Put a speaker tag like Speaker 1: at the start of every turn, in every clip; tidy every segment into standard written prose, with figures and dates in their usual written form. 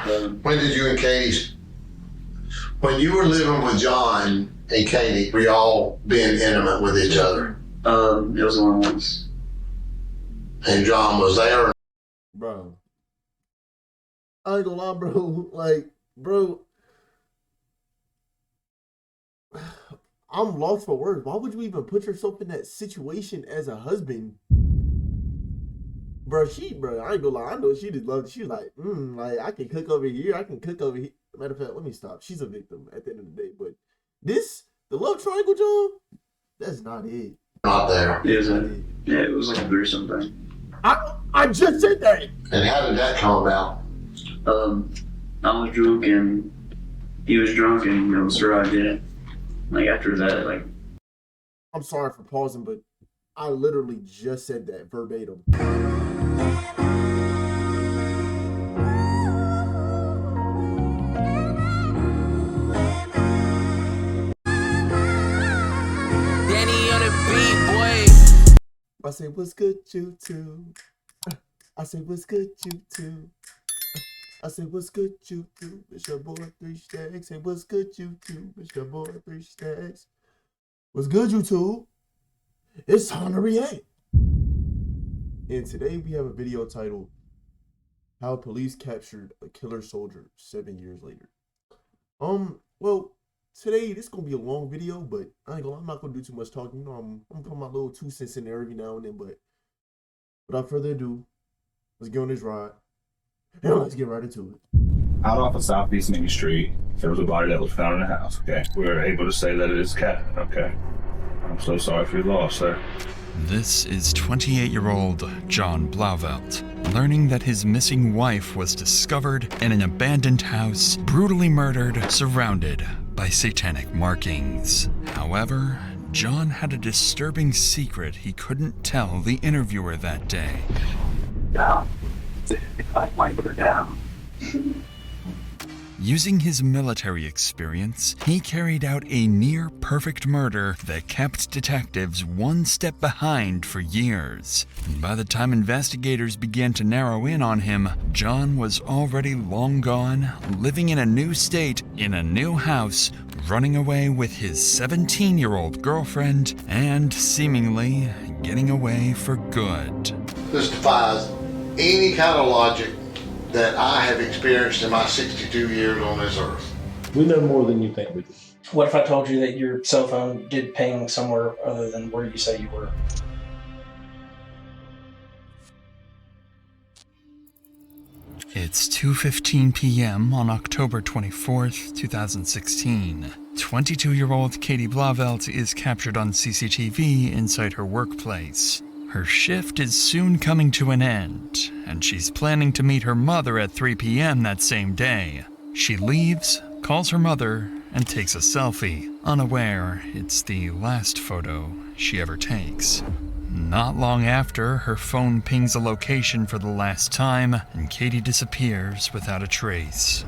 Speaker 1: When did you and Katie's, when you were living with John and Katie, were y'all being intimate with each other?
Speaker 2: It was only once.
Speaker 1: And John was there?
Speaker 3: Bro. I ain't gonna lie, bro. Like, bro. I'm lost for words. Why would you even put yourself in that situation as a husband? Bro, I ain't gonna lie. I know she just loved it. She was like, I can cook over here. I can cook over here. Matter of fact, let me stop. She's a victim at the end of the day. But the love triangle, John, that's not it.
Speaker 1: Not there.
Speaker 2: Yeah, it was like a threesome thing.
Speaker 3: I just said that.
Speaker 1: And how did that come about?
Speaker 2: I was drunk and he was drunk and it was her idea. Like after that, like.
Speaker 3: I'm sorry for pausing, but I literally just said that verbatim. I say, what's good, you two? I say, what's good, you two? I say, what's good, you two? It's your boy, 3 Stacks. Say, what's good, you two? It's your boy, 3 Stacks. What's good, you two? It's time to react. And today we have a video titled, How Police Captured a Killer Soldier 7 years later. Well, today this is gonna be a long video, but I'm not gonna do too much talking. You know, I'm gonna put my little 2 cents in there every now and then, but without further ado, let's get on this ride and let's get right into it.
Speaker 4: Out off of Southeast Main Street, there was a body that was found in the house, okay? We were able to say that it is Captain, okay? I'm so sorry for your loss, sir.
Speaker 5: This is 28-year-old John Blauvelt, learning that his missing wife was discovered in an abandoned house, brutally murdered, surrounded by satanic markings. However, John had a disturbing secret he couldn't tell the interviewer that day.
Speaker 2: Down. If I wipe her down.
Speaker 5: Using his military experience, he carried out a near-perfect murder that kept detectives one step behind for years. By the time investigators began to narrow in on him, John was already long gone, living in a new state, in a new house, running away with his 17-year-old girlfriend, and seemingly getting away for good.
Speaker 1: This defies any kind of logic that I have experienced in my 62 years on this earth.
Speaker 3: We know more than you think we do.
Speaker 6: What if I told you that your cell phone did ping somewhere other than where you say you were?
Speaker 5: It's 2:15 p.m. on October 24th, 2016. 22-year-old Katie Blauvelt is captured on CCTV inside her workplace. Her shift is soon coming to an end, and she's planning to meet her mother at 3 p.m. that same day. She leaves, calls her mother, and takes a selfie, unaware it's the last photo she ever takes. Not long after, her phone pings a location for the last time, and Katie disappears without a trace.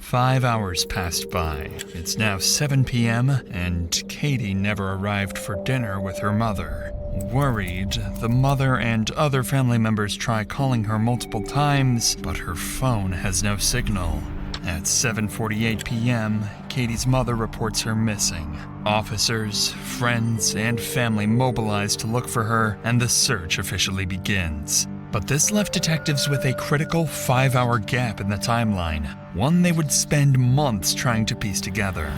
Speaker 5: 5 hours passed by. It's now 7 p.m., and Katie never arrived for dinner with her mother. Worried, the mother and other family members try calling her multiple times, but her phone has no signal. At 7:48 p.m., Katie's mother reports her missing. Officers, friends, and family mobilize to look for her, and the search officially begins. But this left detectives with a critical 5-hour gap in the timeline, one they would spend months trying to piece together.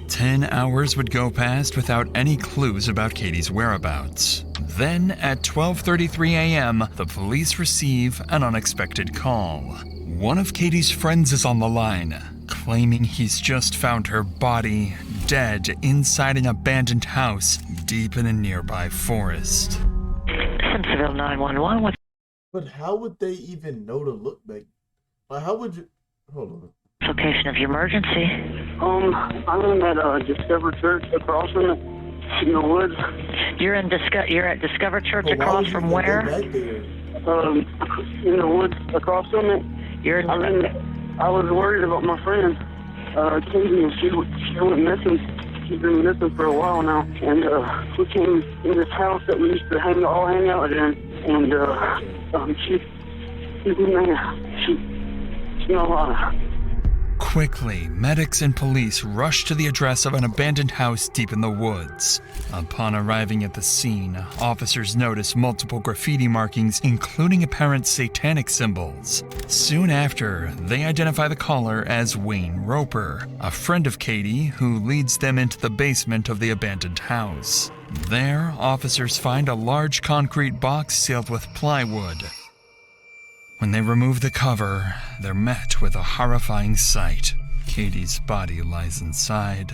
Speaker 5: 10 hours would go past without any clues about Katie's whereabouts. Then, at 12:33 a.m., the police receive an unexpected call. One of Katie's friends is on the line, claiming he's just found her body, dead, inside an abandoned house deep in a nearby forest.
Speaker 7: Centerville 911.
Speaker 3: But how would they even know to look back? Like, how would you... Hold on.
Speaker 7: Location of your emergency.
Speaker 8: I'm in that Discover Church across from it, in the woods.
Speaker 7: You're at Discover Church across from where?
Speaker 8: In the woods across from it. I was worried about my friend, Katie, and she went missing. She's been missing for a while now, and we came in this house that we used to all hang out in, and She's a man. She's no lie.
Speaker 5: Quickly, medics and police rush to the address of an abandoned house deep in the woods. Upon arriving at the scene, officers notice multiple graffiti markings, including apparent satanic symbols. Soon after, they identify the caller as Wayne Roper, a friend of Katie who leads them into the basement of the abandoned house. There, officers find a large concrete box sealed with plywood. When they remove the cover, they're met with a horrifying sight. Katie's body lies inside,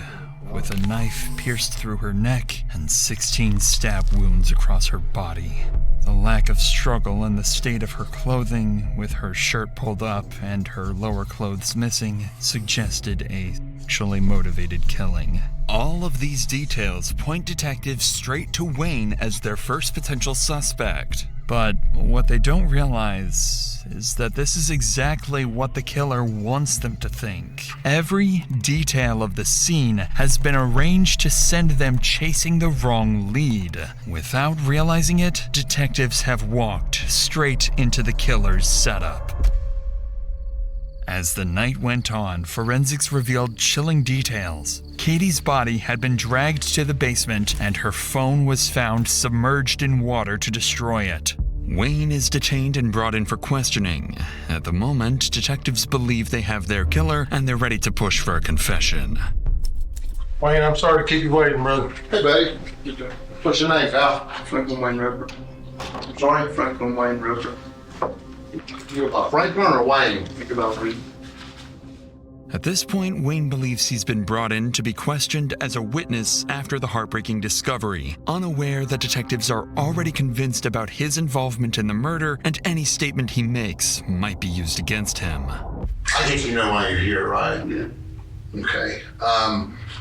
Speaker 5: with a knife pierced through her neck and 16 stab wounds across her body. The lack of struggle and the state of her clothing, with her shirt pulled up and her lower clothes missing, suggested a sexually motivated killing. All of these details point detectives straight to Wayne as their first potential suspect. But what they don't realize is that this is exactly what the killer wants them to think. Every detail of the scene has been arranged to send them chasing the wrong lead. Without realizing it, detectives have walked straight into the killer's setup. As the night went on, forensics revealed chilling details. Katie's body had been dragged to the basement, and her phone was found submerged in water to destroy it. Wayne is detained and brought in for questioning. At the moment, detectives believe they have their killer, and they're ready to push for a confession.
Speaker 1: Wayne, I'm sorry to keep you waiting, brother. Hey, buddy. What's your name, pal?
Speaker 2: Franklin Wayne Roper.
Speaker 1: I'm sorry?
Speaker 2: Franklin Wayne Roper.
Speaker 1: Franklin or Wayne?
Speaker 2: Think about me.
Speaker 5: At this point, Wayne believes he's been brought in to be questioned as a witness after the heartbreaking discovery, unaware that detectives are already convinced about his involvement in the murder, and any statement he makes might be used against him.
Speaker 1: I think you know why you're here, right?
Speaker 2: Yeah.
Speaker 1: Okay.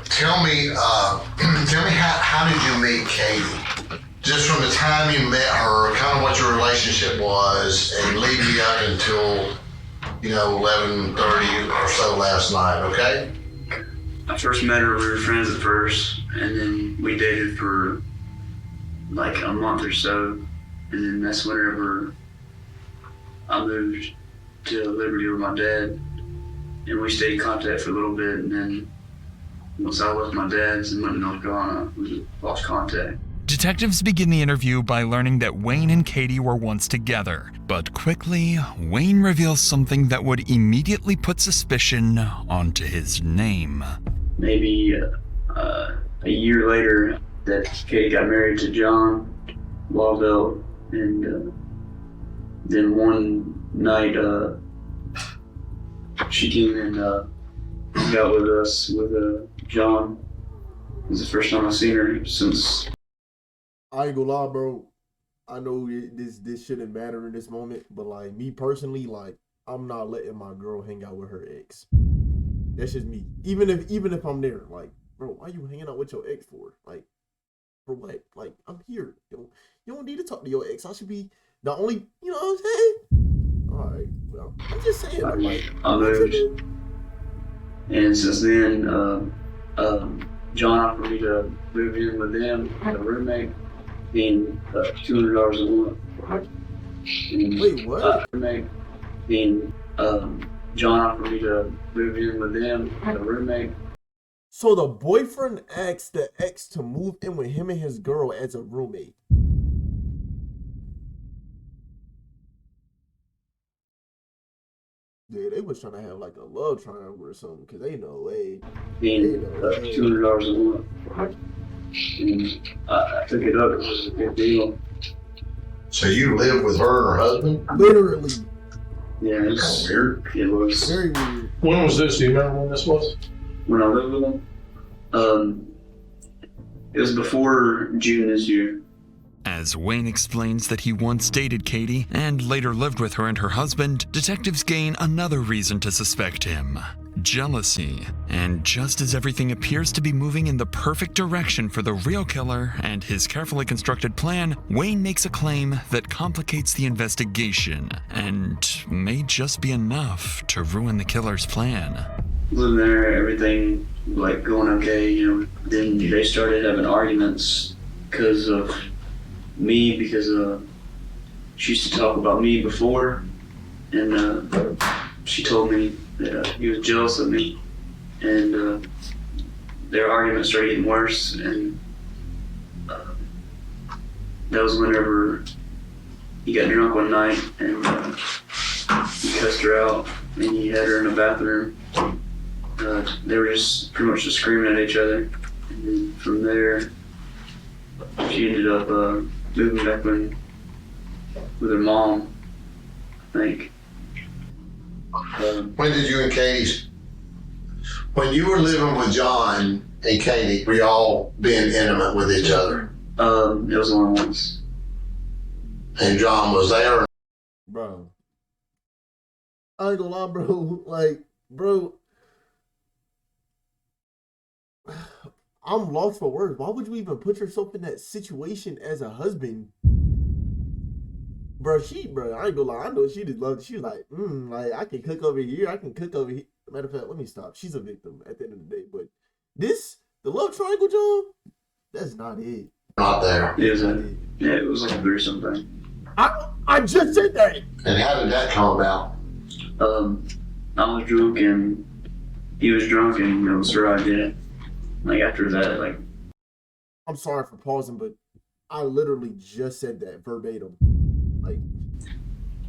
Speaker 1: Tell me how did you meet Katie? Just from the time you met her, kind of what your relationship was, and leading you up until 11:30 or so last night, okay?
Speaker 2: I first met her, we were friends at first, and then we dated for like a month or so, and then that's whenever I moved to Liberty with my dad, and we stayed in contact for a little bit, and then once I left my dad's and went to North Carolina, we lost contact.
Speaker 5: Detectives begin the interview by learning that Wayne and Katie were once together, but quickly, Wayne reveals something that would immediately put suspicion onto his name.
Speaker 2: Maybe a year later, that Katie got married to John Lavelle, and then one night she came and hung out with us with John. It was the first time I've seen her since.
Speaker 3: I ain't gonna lie, bro. I know this shouldn't matter in this moment, but like me personally, like I'm not letting my girl hang out with her ex. That's just me. Even if I'm there, like, bro, why you hanging out with your ex for? Like, for what? Like, I'm here. You don't need to talk to your ex. I should be the only. You know what I'm saying? All right. Well, I'm just saying.
Speaker 2: I moved, and since then, John offered me to move in with them, a roommate, being $200 a month. And,
Speaker 3: wait, what?
Speaker 2: Roommate, being John offered me to move in with them, a roommate.
Speaker 3: So the boyfriend asked the ex to move in with him and his girl as a roommate. Yeah, they was trying to have like a love triangle or something, cause they know way.
Speaker 2: Being $200 a month. And I took it up. It was a big deal.
Speaker 1: So you live with her and her husband?
Speaker 3: Literally.
Speaker 2: Yeah, it's
Speaker 1: weird.
Speaker 2: It was
Speaker 3: Very weird.
Speaker 9: When was this? Do you remember when this was?
Speaker 2: when I lived with them. It was before June this year.
Speaker 5: As Wayne explains that he once dated Katie and later lived with her and her husband, detectives gain another reason to suspect him: jealousy. And just as everything appears to be moving in the perfect direction for the real killer and his carefully constructed plan, Wayne makes a claim that complicates the investigation and may just be enough to ruin the killer's plan.
Speaker 2: Living there, everything like going okay, Then they started having arguments because of me, because she used to talk about me before, and she told me that he was jealous of me, and their argument started getting worse, and that was whenever he got drunk one night, and he cussed her out, and he had her in the bathroom. They were just pretty much just screaming at each other, and then from there, she ended up moving back in with her mom, I think.
Speaker 1: When did you and when you were living with John and Katie, were y'all being intimate with each other?
Speaker 2: It was only once.
Speaker 1: And John was there?
Speaker 3: Bro. I ain't gonna lie, bro. Like, bro. I'm lost for words. Why would you even put yourself in that situation as a husband? Bro, I ain't gonna lie. I know she just loved it. She was like, I can cook over here. I can cook over here. Matter of fact, let me stop. She's a victim at the end of the day. But the love triangle, John, that's not it.
Speaker 1: Not there.
Speaker 2: It was like a threesome thing.
Speaker 3: I just said that.
Speaker 1: And how did that come about?
Speaker 2: I was drunk and he was drunk, and so I did it. Like after that, like.
Speaker 3: I'm sorry for pausing, but I literally just said that verbatim. Like.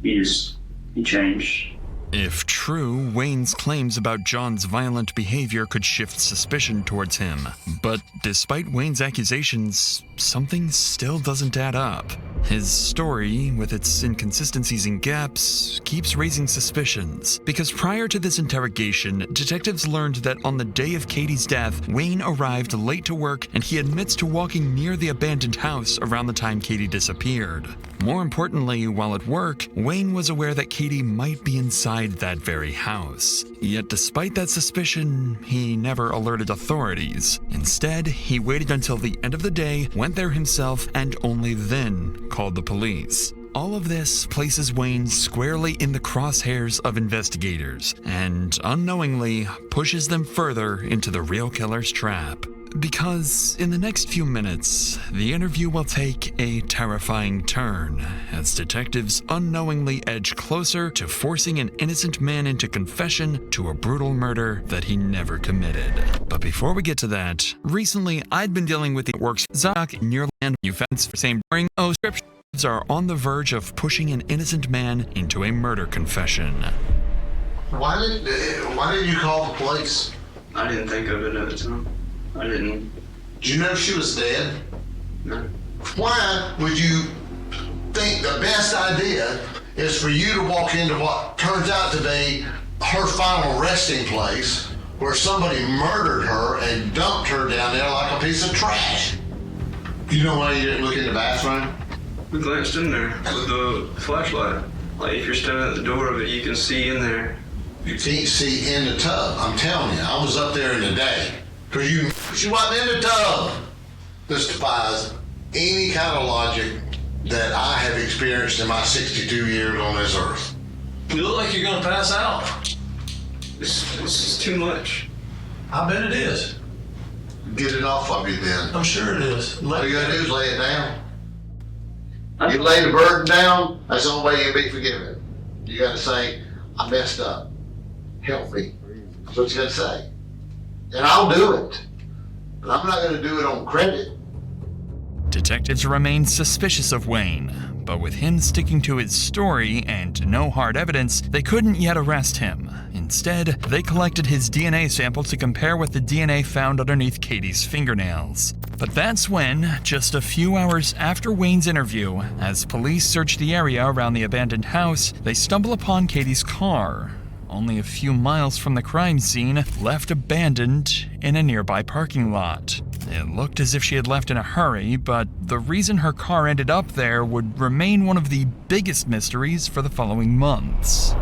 Speaker 2: He changed.
Speaker 5: If true, Wayne's claims about John's violent behavior could shift suspicion towards him. But despite Wayne's accusations, something still doesn't add up. His story, with its inconsistencies and gaps, keeps raising suspicions. Because prior to this interrogation, detectives learned that on the day of Katie's death, Wayne arrived late to work, and he admits to walking near the abandoned house around the time Katie disappeared. More importantly, while at work, Wayne was aware that Katie might be inside that very house. Yet despite that suspicion, he never alerted authorities. Instead, he waited until the end of the day, went there himself, and only then called the police. All of this places Wayne squarely in the crosshairs of investigators, and unknowingly pushes them further into the real killer's trap. Because in the next few minutes, the interview will take a terrifying turn as detectives unknowingly edge closer to forcing an innocent man into confession to a brutal murder that he never committed. But before we get to that, recently I'd been dealing with the works Zach near land you found for same during scriptures are on the verge of pushing an innocent man into a murder confession.
Speaker 1: Why did you call the police?
Speaker 2: I didn't think of it at the time. I didn't.
Speaker 1: Did you know she was dead?
Speaker 2: No.
Speaker 1: Why would you think the best idea is for you to walk into what turns out to be her final resting place where somebody murdered her and dumped her down there like a piece of trash? You know why you didn't look in the bathroom?
Speaker 10: We glanced in there with the flashlight. Like if you're standing at the door of it, you can see in there.
Speaker 1: You can't see in the tub. I'm telling you, I was up there in the day. Because she wasn't in the tub. This defies any kind of logic that I have experienced in my 62 years on this earth.
Speaker 10: You look like you're going to pass out. This is too much. I bet it is.
Speaker 1: Get it off of you then.
Speaker 10: I'm sure it is.
Speaker 1: All you gotta do is lay it down. You lay the burden down, that's the only way you'll be forgiven. You gotta say, I messed up. Help me. That's what you gotta say. And I'll do it. But I'm not gonna do it on credit.
Speaker 5: Detectives remained suspicious of Wayne, but with him sticking to his story and no hard evidence, they couldn't yet arrest him. Instead, they collected his DNA sample to compare with the DNA found underneath Katie's fingernails. But that's when, just a few hours after Wayne's interview, as police search the area around the abandoned house, they stumble upon Katie's car, only a few miles from the crime scene, left abandoned in a nearby parking lot. It looked as if she had left in a hurry, but the reason her car ended up there would remain one of the biggest mysteries for the following months.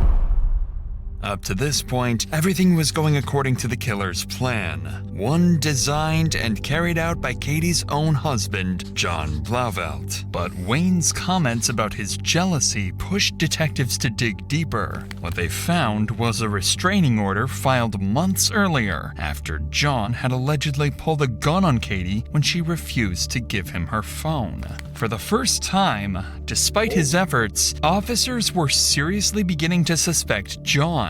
Speaker 5: Up to this point, everything was going according to the killer's plan, one designed and carried out by Katie's own husband, John Blauvelt. But Wayne's comments about his jealousy pushed detectives to dig deeper. What they found was a restraining order filed months earlier after John had allegedly pulled a gun on Katie when she refused to give him her phone. For the first time, despite his efforts, officers were seriously beginning to suspect John.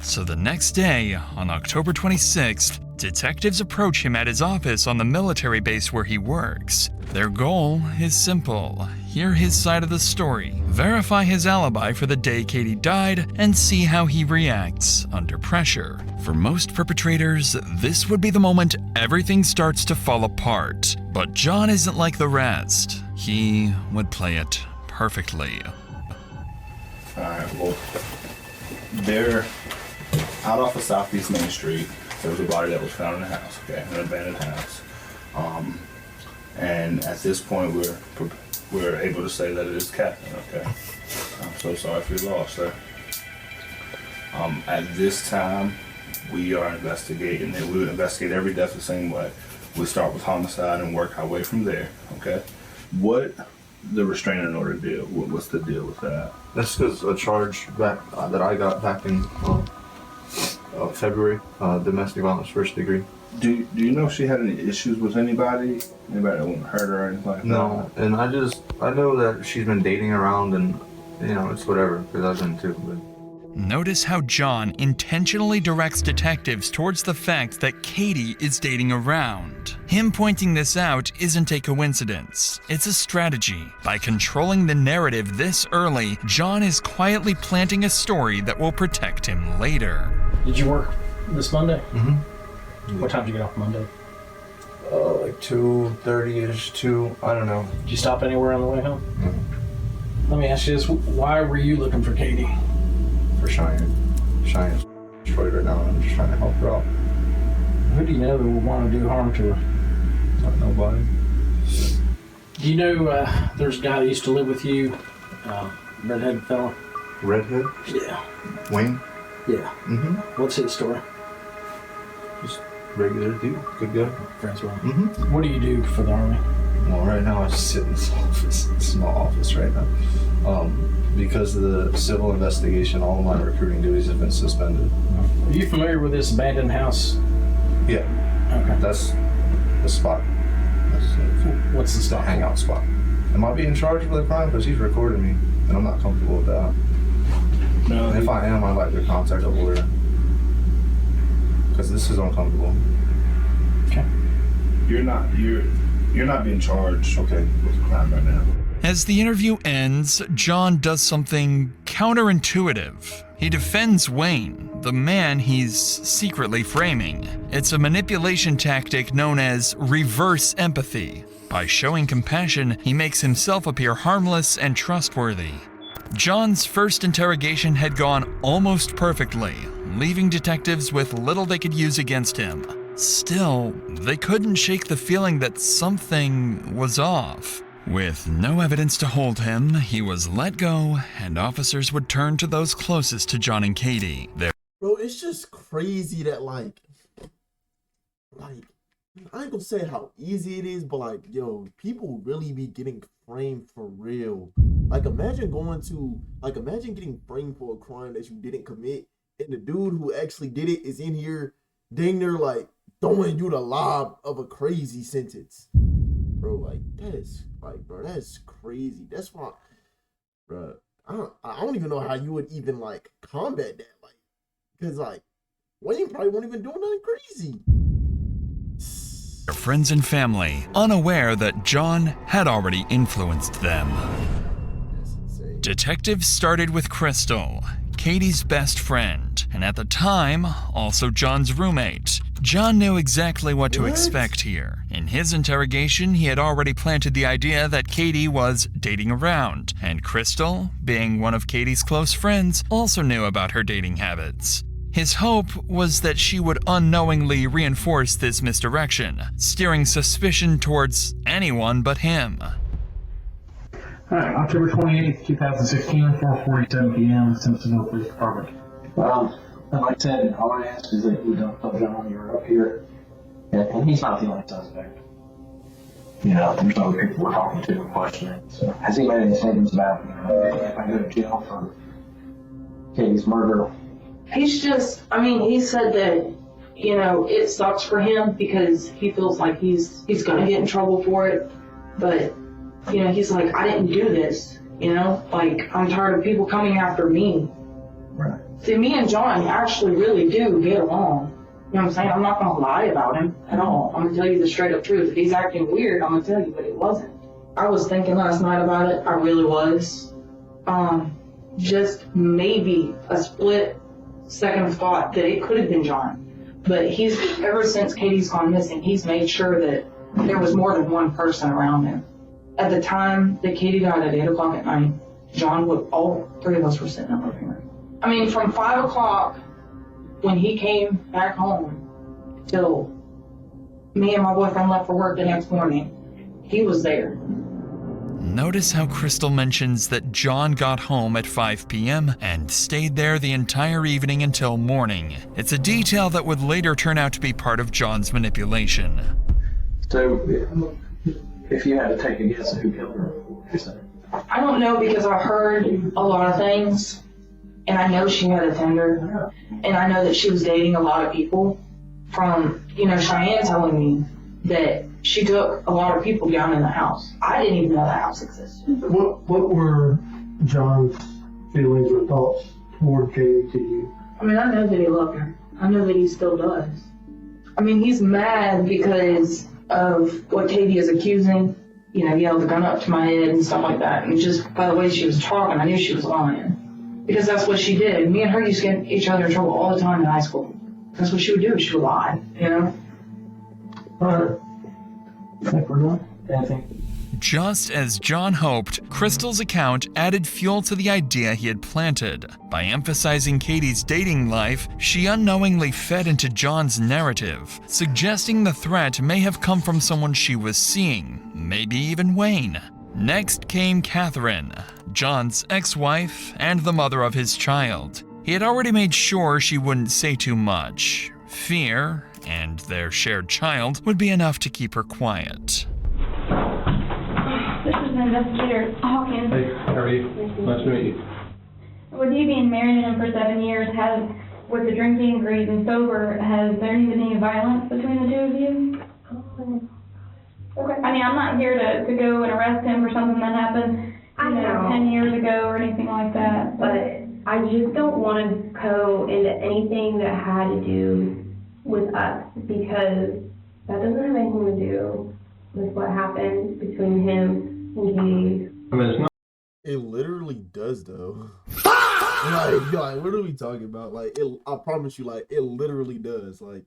Speaker 5: So the next day, on October 26th, detectives approach him at his office on the military base where he works. Their goal is simple: hear his side of the story, verify his alibi for the day Katie died, and see how he reacts under pressure. For most perpetrators, this would be the moment everything starts to fall apart. But John isn't like the rest. He would play it perfectly.
Speaker 4: Alright, well, they're out off of Southeast Main Street. There was a body that was found in a house, okay, an abandoned house. And at this point, we're able to say that it is Captain, okay? I'm so sorry for your loss, sir. At this time, we are investigating, and we investigate every death the same way. We start with homicide and work our way from there, okay? What the restraining order deal? What's the deal with that?
Speaker 11: That's because a charge back that I got back in February, domestic violence first degree.
Speaker 4: Do you know if she had any issues with anybody? Anybody that wouldn't hurt her or anything like that?
Speaker 11: No, and I know that she's been dating around, and it's whatever, because I've been too. But
Speaker 5: Notice how John intentionally directs detectives towards the fact that Katie is dating around. Him pointing this out isn't a coincidence. It's a strategy. By controlling the narrative this early, John is quietly planting a story that will protect him later.
Speaker 6: Did you work this Monday?
Speaker 11: Mm-hmm.
Speaker 6: What time did you get off Monday?
Speaker 11: Like 2:30ish, 2, I don't know.
Speaker 6: Did you stop anywhere on the way home?
Speaker 11: Mm-hmm.
Speaker 6: Let me ask you this, why were you looking for Katie?
Speaker 11: For Cheyenne. Cheyenne's destroyed right now, and I'm just trying to help her out.
Speaker 6: Who do you know that would want to do harm to her?
Speaker 11: Not nobody.
Speaker 6: Do you know there's a guy that used to live with you, redhead fella?
Speaker 11: Redhead?
Speaker 6: Yeah.
Speaker 11: Wayne?
Speaker 6: Yeah.
Speaker 11: Mm-hmm.
Speaker 6: What's his story?
Speaker 11: Just regular dude, good guy.
Speaker 6: Friends with him.
Speaker 11: Mm-hmm.
Speaker 6: What do you do for the Army?
Speaker 11: Well, right now I just sit in this office, small office right now. Because of the civil investigation, all of my recruiting duties have been suspended.
Speaker 6: Are you familiar with this abandoned house?
Speaker 11: Yeah.
Speaker 6: Okay.
Speaker 11: That's the spot.
Speaker 6: What's the spot?
Speaker 11: Hangout spot. Am I being charged with a crime? Because he's recording me, and I'm not comfortable with that.
Speaker 4: No.
Speaker 11: And if I am, I'd like to contact a lawyer. Because this is uncomfortable.
Speaker 6: Okay.
Speaker 4: You're not being charged, okay, with a crime right now.
Speaker 5: As the interview ends, John does something counterintuitive. He defends Wayne, the man he's secretly framing. It's a manipulation tactic known as reverse empathy. By showing compassion, he makes himself appear harmless and trustworthy. John's first interrogation had gone almost perfectly, leaving detectives with little they could use against him. Still, they couldn't shake the feeling that something was off. With no evidence to hold him, he was let go, and officers would turn to those closest to John and Katie.
Speaker 3: Bro, it's just crazy that like, I ain't gonna say how easy it is, but like, yo, people really be getting framed for real. Like, imagine getting framed for a crime that you didn't commit, and the dude who actually did it is in here, dang near like throwing you the lob of a crazy sentence. Bro, like, that's crazy. That's why, bro, I don't even know how you would even like combat that, like, because like, Wayne probably won't even do nothing crazy.
Speaker 5: Their friends and family, unaware that John had already influenced them. Detectives started with Crystal, Katie's best friend, and at the time, also John's roommate. John knew exactly what to expect here. In his interrogation, he had already planted the idea that Katie was dating around, and Crystal, being one of Katie's close friends, also knew about her dating habits. His hope was that she would unknowingly reinforce this misdirection, steering suspicion towards anyone but him.
Speaker 12: Alright, October 28th, 2016, 4:47 p.m., Simpsonville Police Department.
Speaker 6: And like I said, all I ask is that you don't tell John you're up here. And he's not the only suspect. You know, there's other people we're talking to and questioning. So, has he made any statements about, you know, if I go to jail for Katie's murder?
Speaker 12: He's just, I mean, he said that, you know, it sucks for him because he feels like he's gonna get in trouble for it. But, you know, he's like, I didn't do this, you know? Like, I'm tired of people coming after me.
Speaker 6: Right.
Speaker 12: See, me and John actually really do get along. You know what I'm saying? I'm not gonna lie about him at all. I'm gonna tell you the straight up truth. If he's acting weird, I'm gonna tell you, but it wasn't. I was thinking last night about it. I really was. Just maybe a split second thought that it could have been John. But he's, ever since Katie's gone missing, he's made sure that there was more than one person around him. At the time that Katie died at 8 o'clock at night, all three of us were sitting in the living room. I mean, from 5 o'clock when he came back home till me and my boyfriend left for work the next morning, he was there.
Speaker 5: Notice how Crystal mentions that John got home at 5 p.m. and stayed there the entire evening until morning. It's a detail that would later turn out to be part of John's manipulation.
Speaker 6: So, if you had to take a guess at who killed her, what would you say?
Speaker 12: I don't know because I heard a lot of things, and I know she had a Tinder, and I know that she was dating a lot of people. From, you know, Cheyenne telling me that she took a lot of people down in the house. I didn't even know the house existed.
Speaker 9: What were John's feelings or thoughts toward Katie to you?
Speaker 12: I mean, I know that he loved her. I know that he still does. I mean, he's mad because of what Katie is accusing. You know, he held the gun up to my head and stuff like that. And just by the way she was talking, I knew she was lying. Because that's what she did. Me and her used to get each other in trouble all the time in high school. That's what she would do. She would lie, you know?
Speaker 6: All right. I think we're done. Anything?
Speaker 5: Just as John hoped, Crystal's account added fuel to the idea he had planted. By emphasizing Katie's dating life, she unknowingly fed into John's narrative, suggesting the threat may have come from someone she was seeing, maybe even Wayne. Next came Catherine, John's ex-wife and the mother of his child. He had already made sure she wouldn't say too much. Fear, and their shared child, would be enough to keep her quiet.
Speaker 13: This is Investigator Hawkins.
Speaker 9: Hey, how are you? Nice to meet you.
Speaker 13: With you being married to him for 7 years, with the drinking, greed, and sober, has there been any violence between the two of you? Okay. I mean, I'm not here to go and arrest him for something that happened, you know, 10 years ago or anything like that.
Speaker 14: But I just don't want to go into anything that had to do with us, because that doesn't have anything to do with what happened between him and Katie.
Speaker 9: I mean, it's not.
Speaker 3: It literally does, though. like, what are we talking about? Like, I promise you, like, it literally does. Like,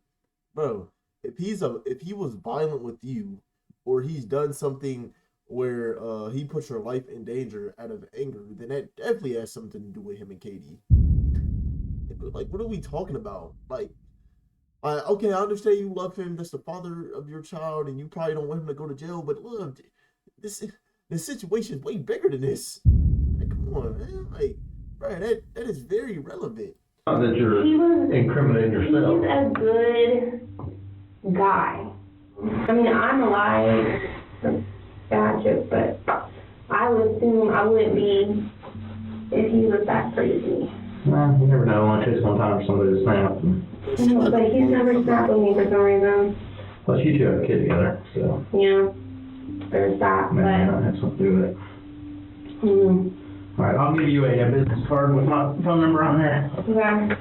Speaker 3: bro, if he was violent with you, or he's done something where he puts your life in danger out of anger, then that definitely has something to do with him and Katie. Like, what are we talking about? Like, okay, I understand you love him. That's the father of your child, and you probably don't want him to go to jail. But look, the situation is way bigger than this. Like, come on, man. Like, bro, that is very relevant.
Speaker 9: Not that you're incriminating yourself.
Speaker 14: He's a good guy. I mean, I'm alive. Bad joke, but I would assume I wouldn't be if he was that crazy.
Speaker 6: Well, you never know. Only takes one time for somebody to snap.
Speaker 14: But he's never snapped with me for some reason.
Speaker 6: Plus, you two have a kid together, so.
Speaker 14: Yeah, there's that.
Speaker 6: Maybe
Speaker 14: but
Speaker 6: that has something to do with it.
Speaker 14: Mm-hmm.
Speaker 6: All right, I'll give you a business card with my phone number on there.
Speaker 14: Okay.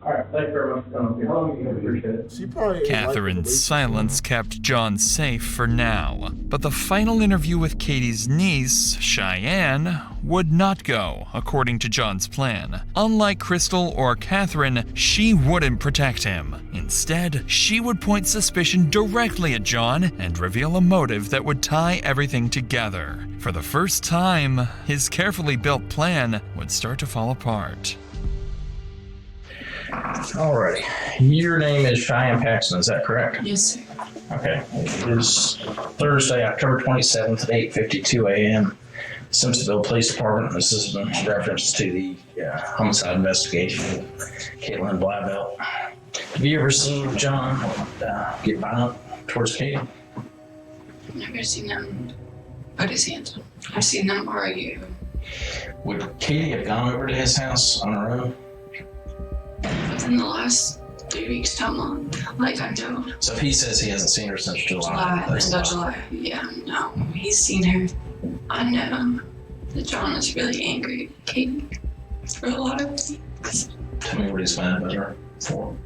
Speaker 6: All right, thanks very much for coming up here. I appreciate it.
Speaker 3: She probably
Speaker 5: Catherine's silence kept John safe for now, but the final interview with Katie's niece, Cheyenne, would not go according to John's plan. Unlike Crystal or Catherine, she wouldn't protect him. Instead, she would point suspicion directly at John and reveal a motive that would tie everything together. For the first time, his carefully built plan would start to fall apart.
Speaker 6: Alrighty. Your name is Cheyenne Paxton, is that correct?
Speaker 15: Yes, sir.
Speaker 6: Okay. It is Thursday, October 27th at 8:52 a.m.
Speaker 15: Simpsonville Police Department. This is in reference to the homicide investigation of Caitlin Blauvelt. Have you ever seen John get violent towards Katie?
Speaker 16: I've never seen him put his hands on. I've seen them argue.
Speaker 15: Would Katie have gone over to his house on her own?
Speaker 16: Within the last 3 weeks to a month, like I know.
Speaker 15: So if he says he hasn't seen her since July, that's a lie.
Speaker 16: July. Yeah, no. He's seen her. I know that John is really angry at Katie for a lot of things.
Speaker 15: Tell me what he's mad about her for.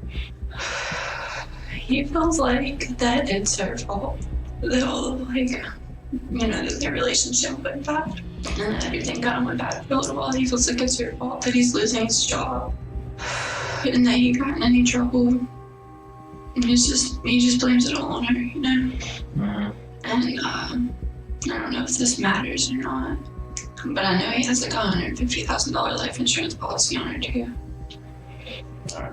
Speaker 16: He feels like that it's her fault. That their relationship went bad. And that everything kind of went bad for a little while. He feels like it's her fault that he's losing his job. And that he got in any trouble. And he just blames it all on her,
Speaker 15: Mm-hmm.
Speaker 16: And I don't know if this matters or not, but I know he has like a $150,000 life insurance policy on her too.
Speaker 15: All right.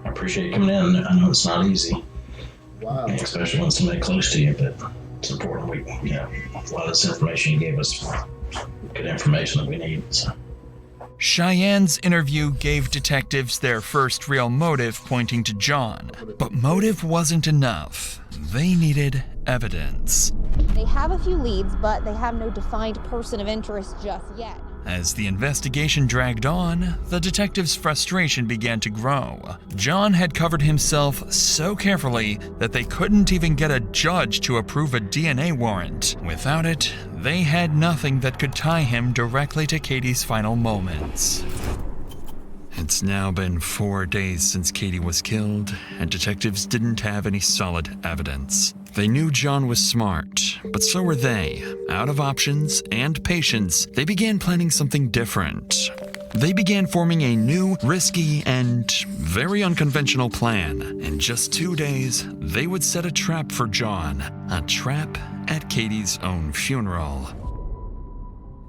Speaker 15: I appreciate you coming in. I know it's not easy.
Speaker 3: Wow.
Speaker 15: Especially when somebody close to you, but it's important. A lot of this information you gave us, good information that we need. So.
Speaker 5: Cheyenne's interview gave detectives their first real motive pointing to John, but motive wasn't enough. They needed evidence.
Speaker 17: They have a few leads, but they have no defined person of interest just yet.
Speaker 5: As the investigation dragged on, the detectives' frustration began to grow. John had covered himself so carefully that they couldn't even get a judge to approve a DNA warrant. Without it, they had nothing that could tie him directly to Katie's final moments. It's now been 4 days since Katie was killed, and detectives didn't have any solid evidence. They knew John was smart, but so were they. Out of options and patience, they began planning something different. They began forming a new, risky, and very unconventional plan. In just 2 days, they would set a trap for John. A trap at Katie's own funeral.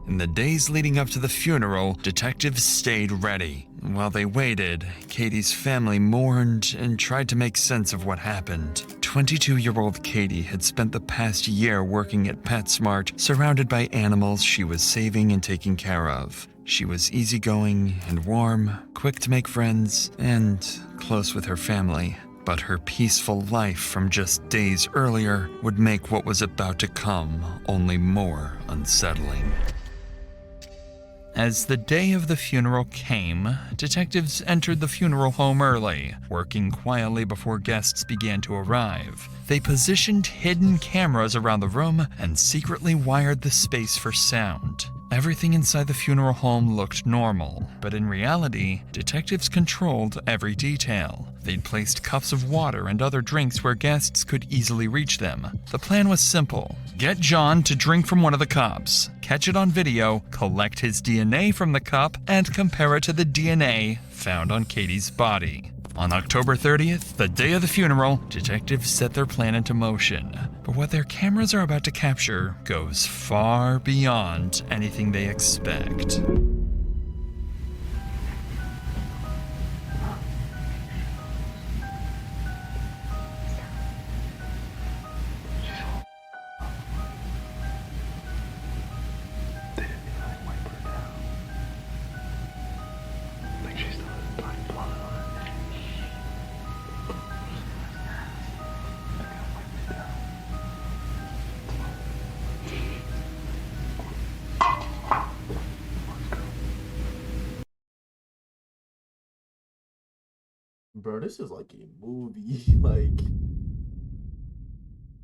Speaker 5: In the days leading up to the funeral, detectives stayed ready. While they waited, Katie's family mourned and tried to make sense of what happened. 22-year-old Katie had spent the past year working at PetSmart, surrounded by animals she was saving and taking care of. She was easygoing and warm, quick to make friends, and close with her family. But her peaceful life from just days earlier would make what was about to come only more unsettling. As the day of the funeral came, detectives entered the funeral home early, working quietly before guests began to arrive. They positioned hidden cameras around the room and secretly wired the space for sound. Everything inside the funeral home looked normal, but in reality, detectives controlled every detail. They'd placed cups of water and other drinks where guests could easily reach them. The plan was simple. Get John to drink from one of the cups, catch it on video, collect his DNA from the cup, and compare it to the DNA found on Katie's body. On October 30th, the day of the funeral, detectives set their plan into motion. But what their cameras are about to capture goes far beyond anything they expect.
Speaker 3: Bro, this is like a movie.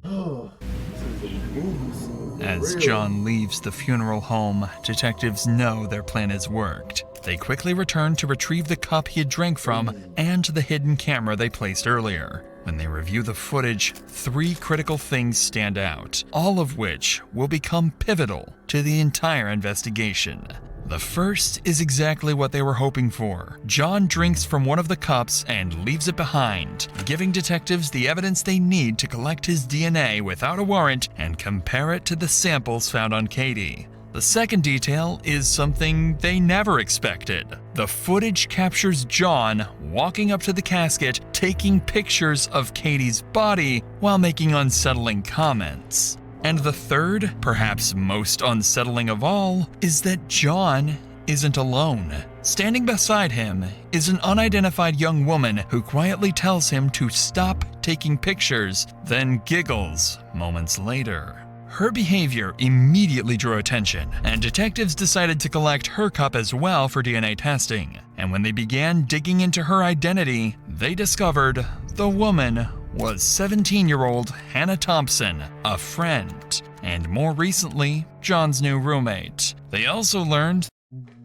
Speaker 3: Oh, this is a movie.
Speaker 5: As John leaves the funeral home, detectives know their plan has worked. They quickly return to retrieve the cup he had drank from and the hidden camera they placed earlier. When they review the footage, 3 critical things stand out, all of which will become pivotal to the entire investigation. The first is exactly what they were hoping for. John drinks from one of the cups and leaves it behind, giving detectives the evidence they need to collect his DNA without a warrant and compare it to the samples found on Katie. The second detail is something they never expected. The footage captures John walking up to the casket, taking pictures of Katie's body while making unsettling comments. And the third, perhaps most unsettling of all, is that John isn't alone. Standing beside him is an unidentified young woman who quietly tells him to stop taking pictures, then giggles moments later. Her behavior immediately drew attention, and detectives decided to collect her cup as well for DNA testing. And when they began digging into her identity, they discovered the woman was 17-year-old Hannah Thompson, a friend, and more recently, John's new roommate. They also learned,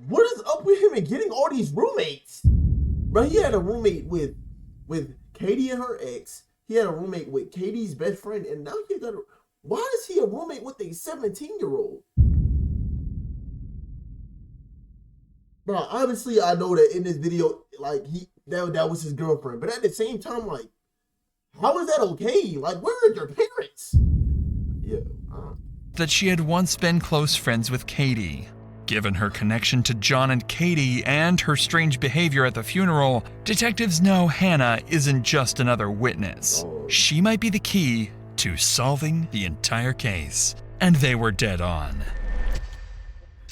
Speaker 3: what is up with him and getting all these roommates? Bro, he had a roommate with Katie and her ex. He had a roommate with Katie's best friend, and now he got a... Why is he a roommate with a 17-year-old? Bro, obviously I know that in this video, like, that was his girlfriend. But at the same time, like, how is that okay? Like, where are your parents? Yeah.
Speaker 5: that she had once been close friends with Katie. Given her connection to John and Katie and her strange behavior at the funeral, detectives know Hannah isn't just another witness. She might be the key to solving the entire case. And they were dead on.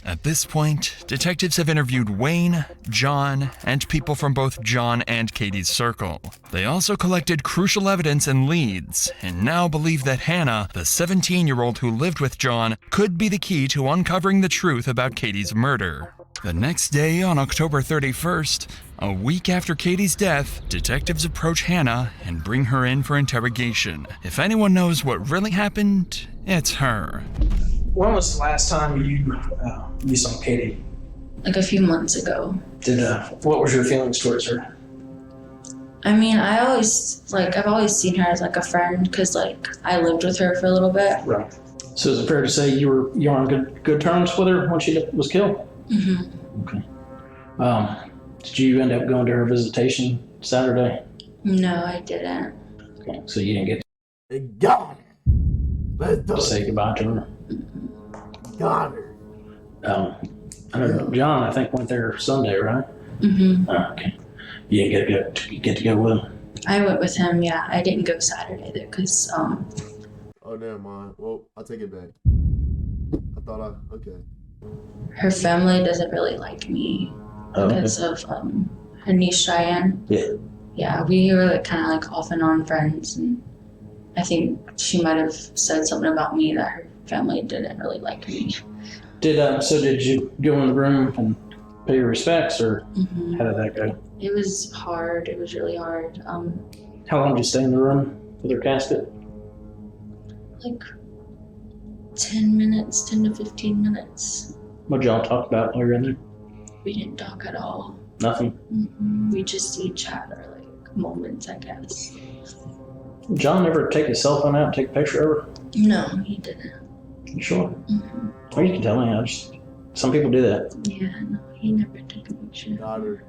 Speaker 5: At this point, detectives have interviewed Wayne, John, and people from both John and Katie's circle. They also collected crucial evidence and leads, and now believe that Hannah, the 17-year-old who lived with John, could be the key to uncovering the truth about Katie's murder. The next day, on October 31st, a week after Katie's death, detectives approach Hannah and bring her in for interrogation. If anyone knows what really happened, it's her.
Speaker 15: When was the last time you saw Katie?
Speaker 16: Like a few months ago.
Speaker 15: What was your feelings towards her?
Speaker 16: I mean, I've always seen her as like a friend because like I lived with her for a little bit.
Speaker 15: Right. So is it fair to say you were on good terms with her when she was killed?
Speaker 16: Mm-hmm.
Speaker 15: Okay. Did you end up going to her visitation Saturday?
Speaker 16: No, I didn't.
Speaker 15: Okay. So you didn't get
Speaker 3: to
Speaker 15: say goodbye to her?
Speaker 3: Got her.
Speaker 15: I know John, I think, went there Sunday, right?
Speaker 16: Mm-hmm.
Speaker 15: Okay. You didn't get to go with him?
Speaker 16: I went with him, yeah. I didn't go Saturday though, because
Speaker 3: Oh, never mind. Well, I'll take it back. Okay.
Speaker 16: Her family doesn't really like me because of her niece Cheyenne.
Speaker 15: Yeah.
Speaker 16: Yeah, we were like kind of like off and on friends, and I think she might have said something about me that her family didn't really like me.
Speaker 15: Did you go in the room and pay your respects, or
Speaker 16: Mm-hmm.
Speaker 15: how did that go?
Speaker 16: It was hard. It was really hard.
Speaker 15: How long did you stay in the room with her casket?
Speaker 16: Like 10 to 15 minutes.
Speaker 15: What did y'all talk about while you were in there?
Speaker 16: We didn't talk at all.
Speaker 15: Nothing?
Speaker 16: Mm-hmm. We just each had our like moments, I guess.
Speaker 15: John never take his cell phone out and take a picture of her?
Speaker 16: No, he didn't.
Speaker 15: You sure?
Speaker 16: Mm-hmm.
Speaker 15: Or you can tell me. Some people do that.
Speaker 16: Yeah, no, he never took a picture.
Speaker 3: Got her.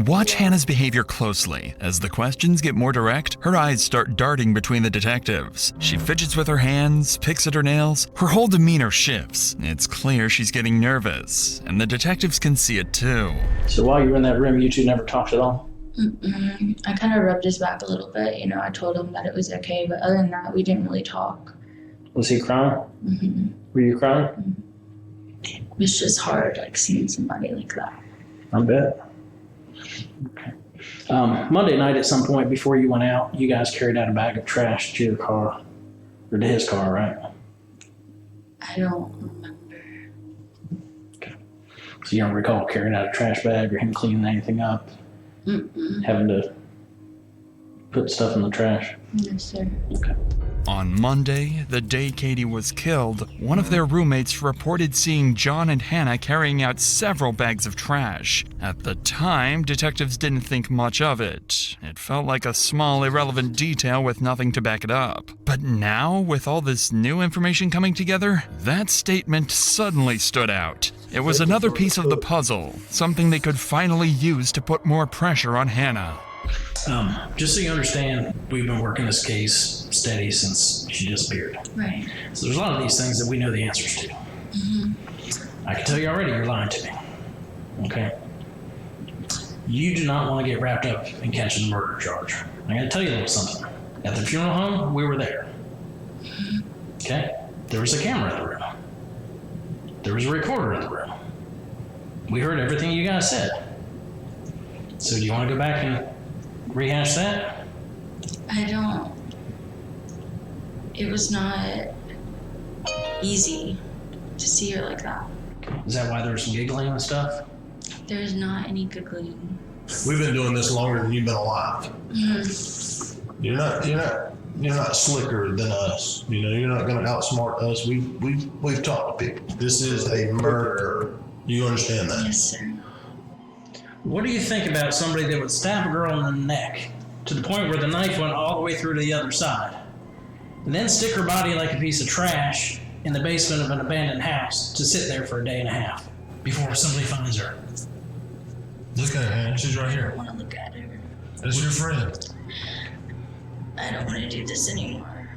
Speaker 5: Watch Hannah's behavior closely. As the questions get more direct, her eyes start darting between the detectives. She fidgets with her hands, picks at her nails. Her whole demeanor shifts. It's clear she's getting nervous, and the detectives can see it too.
Speaker 15: So while you were in that room, you two never talked at all?
Speaker 16: Mm-mm. I kind of rubbed his back a little bit. You know, I told him that it was okay, but other than that, we didn't really talk.
Speaker 15: Was he crying?
Speaker 16: Mm-hmm.
Speaker 15: Were you crying?
Speaker 16: It was just hard, like seeing somebody like that.
Speaker 15: I bet. Okay. Monday night at some point before you went out, you guys carried out a bag of trash to your car, or to his car, right?
Speaker 16: I don't remember.
Speaker 15: Okay. So you don't recall carrying out a trash bag or him cleaning anything up?
Speaker 16: Mm-mm.
Speaker 15: Having to put stuff in the trash?
Speaker 16: Yes, sir.
Speaker 15: Okay.
Speaker 5: On Monday, the day Katie was killed, one of their roommates reported seeing John and Hannah carrying out several bags of trash. At the time, detectives didn't think much of it. It felt like a small, irrelevant detail with nothing to back it up. But now, with all this new information coming together, that statement suddenly stood out. It was another piece of the puzzle, something they could finally use to put more pressure on Hannah.
Speaker 15: Just so you understand, we've been working this case steady since she disappeared.
Speaker 16: Right.
Speaker 15: So there's a lot of these things that we know the answers to.
Speaker 16: Mm-hmm.
Speaker 15: I can tell you already, you're lying to me. Okay? You do not want to get wrapped up in catching the murder charge. I gotta tell you a little something. At the funeral home, we were there. Okay? There was a camera in the room. There was a recorder in the room. We heard everything you guys said. So do you want to go back and rehash that?
Speaker 16: I don't. It was not easy to see her like that.
Speaker 15: Is that why there was some giggling and stuff?
Speaker 16: There's not any giggling.
Speaker 10: We've been doing this longer than you've been alive.
Speaker 16: Mm-hmm.
Speaker 10: You're not slicker than us. You know, you're not going to outsmart us. We've talked to people. This is a murder. You understand that?
Speaker 16: Yes, sir.
Speaker 15: What do you think about somebody that would stab a girl in the neck to the point where the knife went all the way through to the other side, and then stick her body like a piece of trash in the basement of an abandoned house to sit there for a day and a half before somebody finds her?
Speaker 10: Look at her, man. She's right
Speaker 16: I
Speaker 10: here.
Speaker 16: don't want to look at her.
Speaker 10: That's your friend.
Speaker 16: I don't want to do this anymore.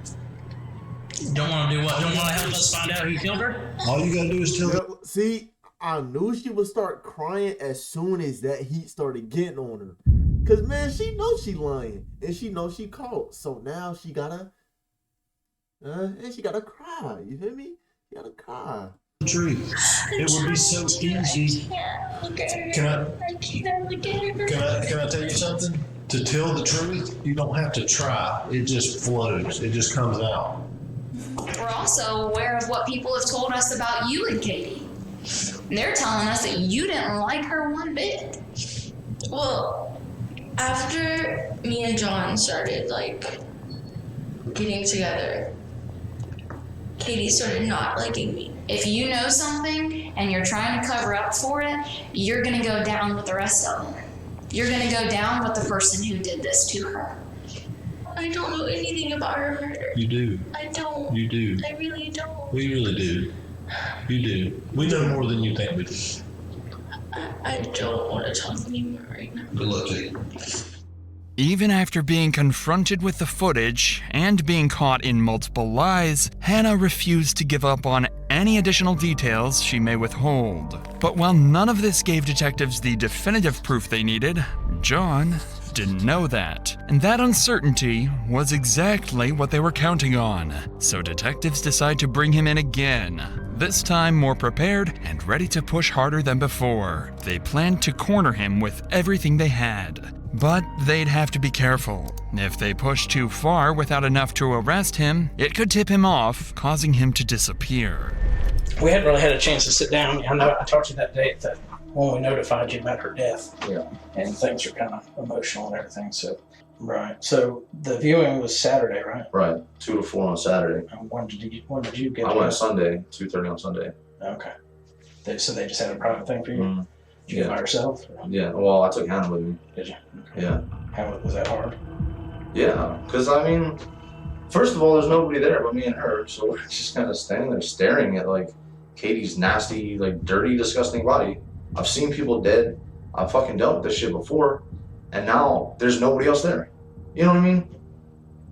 Speaker 15: Don't want to do what? Don't want to help us find out who killed her?
Speaker 10: All you gotta do is tell her.
Speaker 3: See, I knew she would start crying as soon as that heat started getting on her. Cause man, she knows she lying and she knows she caught. So now she gotta, and she gotta cry. You feel me? She gotta cry.
Speaker 10: Truth. It would be so easy. Can I tell you something? To tell the truth, you don't have to try. It just flows. It just comes out.
Speaker 16: We're also aware of what people have told us about you and Katie. And they're telling us that you didn't like her one bit.
Speaker 18: Well, after me and John started getting together, Katie started not liking me.
Speaker 16: If you know something and you're trying to cover up for it, you're gonna go down with the rest of them. You're gonna go down with the person who did this to her.
Speaker 18: I don't know anything about her murder.
Speaker 10: You do.
Speaker 18: I don't.
Speaker 10: You do.
Speaker 18: I really don't.
Speaker 10: We really do. You do. We know more than you think we do.
Speaker 18: I don't want to talk anymore right now.
Speaker 10: Good luck to you.
Speaker 5: Even after being confronted with the footage and being caught in multiple lies, Hannah refused to give up on any additional details she may withhold. But while none of this gave detectives the definitive proof they needed, John didn't know that. And that uncertainty was exactly what they were counting on. So detectives decide to bring him in again. This time more prepared and ready to push harder than before. They planned to corner him with everything they had. But they'd have to be careful. If they pushed too far without enough to arrest him, it could tip him off, causing him to disappear.
Speaker 15: We hadn't really had a chance to sit down. I know I talked to you that day when we notified you about her death.
Speaker 6: Yeah.
Speaker 15: And things are kind of emotional and everything. So, right. So the viewing was Saturday, right?
Speaker 19: Right. 2 to 4 on Saturday.
Speaker 15: And when did you get?
Speaker 19: I went Sunday, 2:30 on Sunday.
Speaker 15: Okay. So they just had a private thing for you.
Speaker 19: Mm-hmm.
Speaker 15: Did you go by yourself? Or?
Speaker 19: Yeah. Well, I took Hannah with me.
Speaker 15: Did you? Okay.
Speaker 19: Yeah.
Speaker 15: How was that hard?
Speaker 19: Yeah, because I mean, first of all, there's nobody there but me and her, so we're just kind of standing there staring at Katie's nasty, dirty, disgusting body. I've seen people dead. I've fucking dealt with this shit before, and now there's nobody else there. You know what I mean?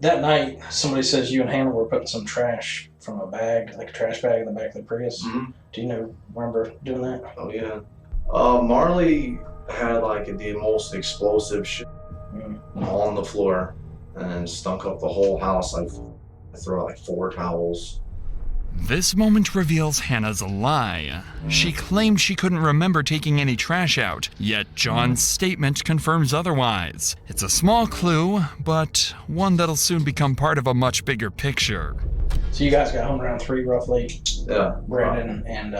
Speaker 15: That night, somebody says you and Hannah were putting some trash from a bag, like a trash bag in the back of the Prius.
Speaker 19: Mm-hmm.
Speaker 15: Do you remember doing that?
Speaker 19: Oh yeah. Marley had the most explosive shit on the floor and stunk up the whole house. I threw out 4 towels.
Speaker 5: This moment reveals Hannah's a lie. She claimed she couldn't remember taking any trash out, yet John's statement confirms otherwise. It's a small clue, but one that'll soon become part of a much bigger picture.
Speaker 15: So you guys got home around 3 roughly?
Speaker 19: Yeah.
Speaker 15: Brandon and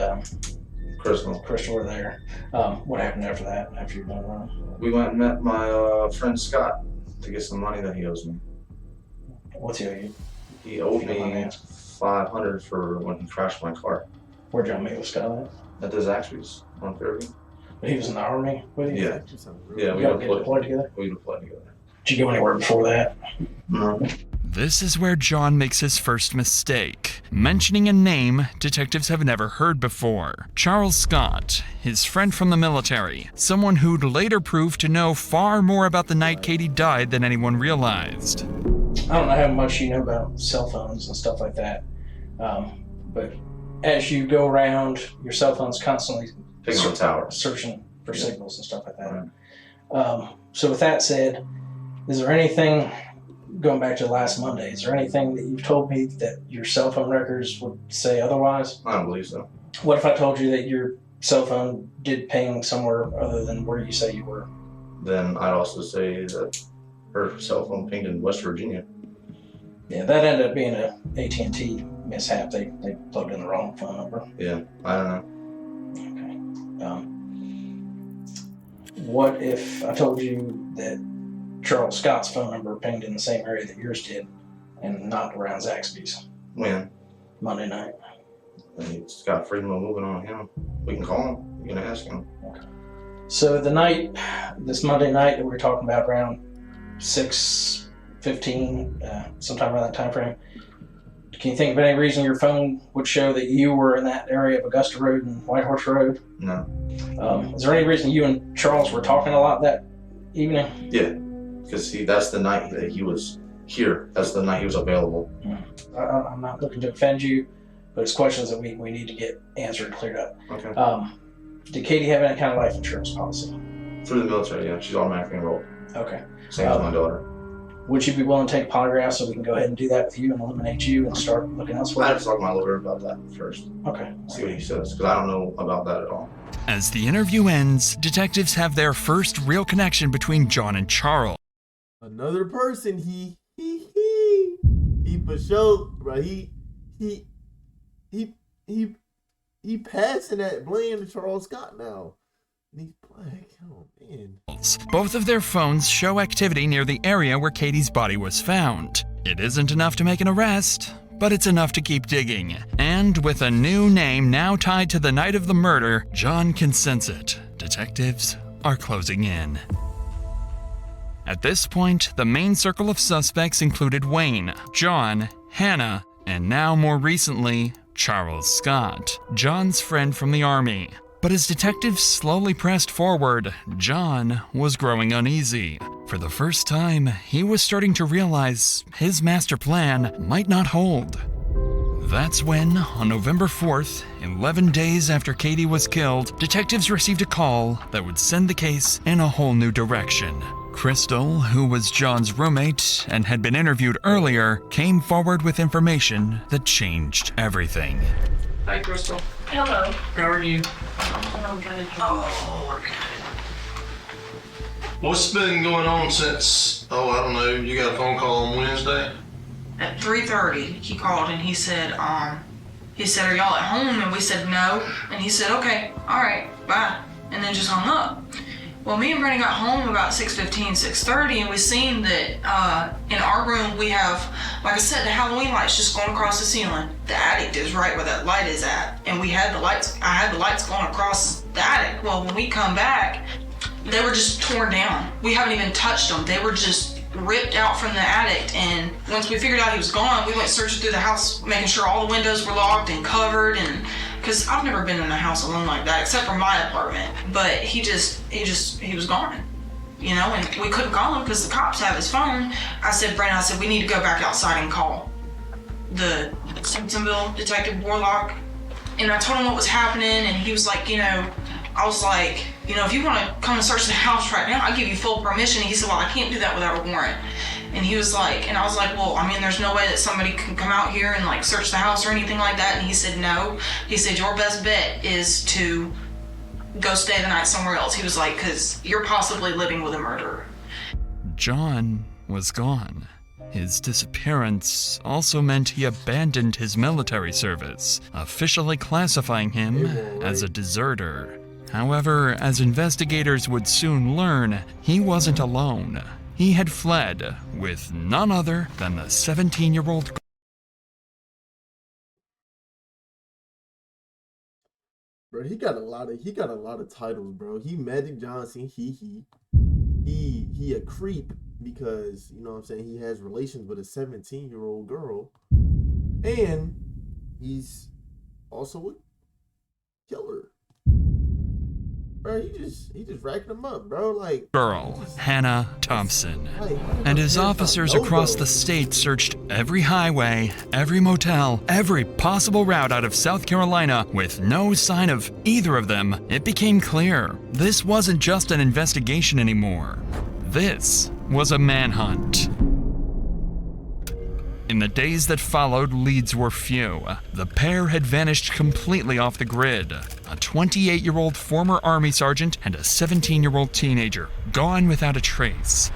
Speaker 19: Crystal
Speaker 15: were there. What happened after that, after you're done running?
Speaker 19: We went and met my friend Scott to get some money that he owes me.
Speaker 15: What's he owe you?
Speaker 19: He owed me $500 for when he crashed my car.
Speaker 15: Where'd y'all meet with Scott
Speaker 19: at the Zaxby's on Fairview.
Speaker 15: But he was in the Army with you?
Speaker 19: Yeah. Yeah,
Speaker 15: we deployed together?
Speaker 19: We deployed together.
Speaker 15: Did you go anywhere before that?
Speaker 19: No.
Speaker 5: This is where John makes his first mistake, mentioning a name detectives have never heard before. Charles Scott, his friend from the military, someone who'd later prove to know far more about the night Katie died than anyone realized.
Speaker 15: I don't know how much you know about cell phones and stuff like that, but as you go around, your cell phone's constantly searching for signals and stuff like that. Right. So with that said, is there anything going back to last Monday, is there anything that you've told me that your cell phone records would say otherwise?
Speaker 19: I don't believe so.
Speaker 15: What if I told you that your cell phone did ping somewhere other than where you say you were?
Speaker 19: Then I'd also say that her cell phone pinged in West Virginia.
Speaker 15: Yeah, that ended up being a AT&T mishap. They plugged in the wrong phone number.
Speaker 19: Yeah, I don't know.
Speaker 15: Okay. What if I told you that Charles Scott's phone number pinged in the same area that yours did and not around Zaxby's?
Speaker 19: When?
Speaker 15: Monday night.
Speaker 19: He's got freedom of moving on him. We can call him. We can ask him.
Speaker 15: Okay. So the night, this Monday night that we were talking about, around 6:15, sometime around that time frame, can you think of any reason your phone would show that you were in that area of Augusta Road and Whitehorse Road?
Speaker 19: No.
Speaker 15: Is there any reason you and Charles were talking a lot that evening?
Speaker 19: Yeah, because that's the night that he was here. That's the night he was available.
Speaker 15: I'm not looking to offend you, but it's questions that we need to get answered and cleared up.
Speaker 19: Okay.
Speaker 15: Did Katie have any kind of life insurance policy?
Speaker 19: Through the military, yeah. She's automatically enrolled.
Speaker 15: Okay.
Speaker 19: Same as my daughter.
Speaker 15: Would you be willing to take a polygraph so we can go ahead and do that with you and eliminate you and start looking elsewhere?
Speaker 19: I have to talk to my lawyer about that first.
Speaker 15: Okay.
Speaker 19: See what he says, because I don't know about that at all.
Speaker 5: As the interview ends, detectives have their first real connection between John and Charles.
Speaker 3: Another person, he for sure, bro. He passing that blame to Charles Scott now. He's black. Oh man.
Speaker 5: Both of their phones show activity near the area where Katie's body was found. It isn't enough to make an arrest, but it's enough to keep digging. And with a new name now tied to the night of the murder, John can sense it. Detectives are closing in. At this point, the main circle of suspects included Wayne, John, Hannah, and now more recently, Charles Scott, John's friend from the Army. But as detectives slowly pressed forward, John was growing uneasy. For the first time, he was starting to realize his master plan might not hold. That's when, on November 4th, 11 days after Katie was killed, detectives received a call that would send the case in a whole new direction. Crystal, who was John's roommate and had been interviewed earlier, came forward with information that changed everything.
Speaker 20: Hi, Crystal.
Speaker 14: Hello.
Speaker 20: How are you?
Speaker 14: Oh, good.
Speaker 20: Oh, what's been going on since, I don't know, you got a phone call on Wednesday?
Speaker 21: At 3:30, he called and he said, are y'all at home? And we said no. And he said, okay, all right, bye. And then just hung up. Well, me and Brandon got home about 6:15, 6:30, and we seen that in our room we have, like I said, the Halloween lights just going across the ceiling. The attic is right where that light is at, and I had the lights going across the attic. Well, when we come back, they were just torn down. We haven't even touched them. They were just ripped out from the attic, and once we figured out he was gone, we went searching through the house, making sure all the windows were locked and covered, and because I've never been in a house alone like that, except for my apartment. But he was gone, you know, and we couldn't call him because the cops have his phone. I said, Brandon, we need to go back outside and call the Simpsonville Detective Warlock. And I told him what was happening, and he was like, I was like, if you want to come and search the house right now, I'll give you full permission. And he said, well, I can't do that without a warrant. And he was like, and I was like, well, there's no way that somebody can come out here and like search the house or anything like that. And he said, no. He said, your best bet is to go stay the night somewhere else. He was like, because you're possibly living with a murderer.
Speaker 5: John was gone. His disappearance also meant he abandoned his military service, officially classifying him as a deserter. However, as investigators would soon learn, he wasn't alone. He had fled with none other than the 17-year-old.
Speaker 3: Bro, he got a lot of titles, bro. He Magic Johnson, he a creep because, you know what I'm saying, he has relations with a 17-year-old girl. And he's also a killer. Bro, he just racking them up, bro. Like
Speaker 5: Girl, Hannah Thompson. And his officers across the state searched every highway, every motel, every possible route out of South Carolina with no sign of either of them. It became clear this wasn't just an investigation anymore. This was a manhunt. In the days that followed, leads were few. The pair had vanished completely off the grid. A 28-year-old former Army sergeant and a 17-year-old teenager, gone without a trace.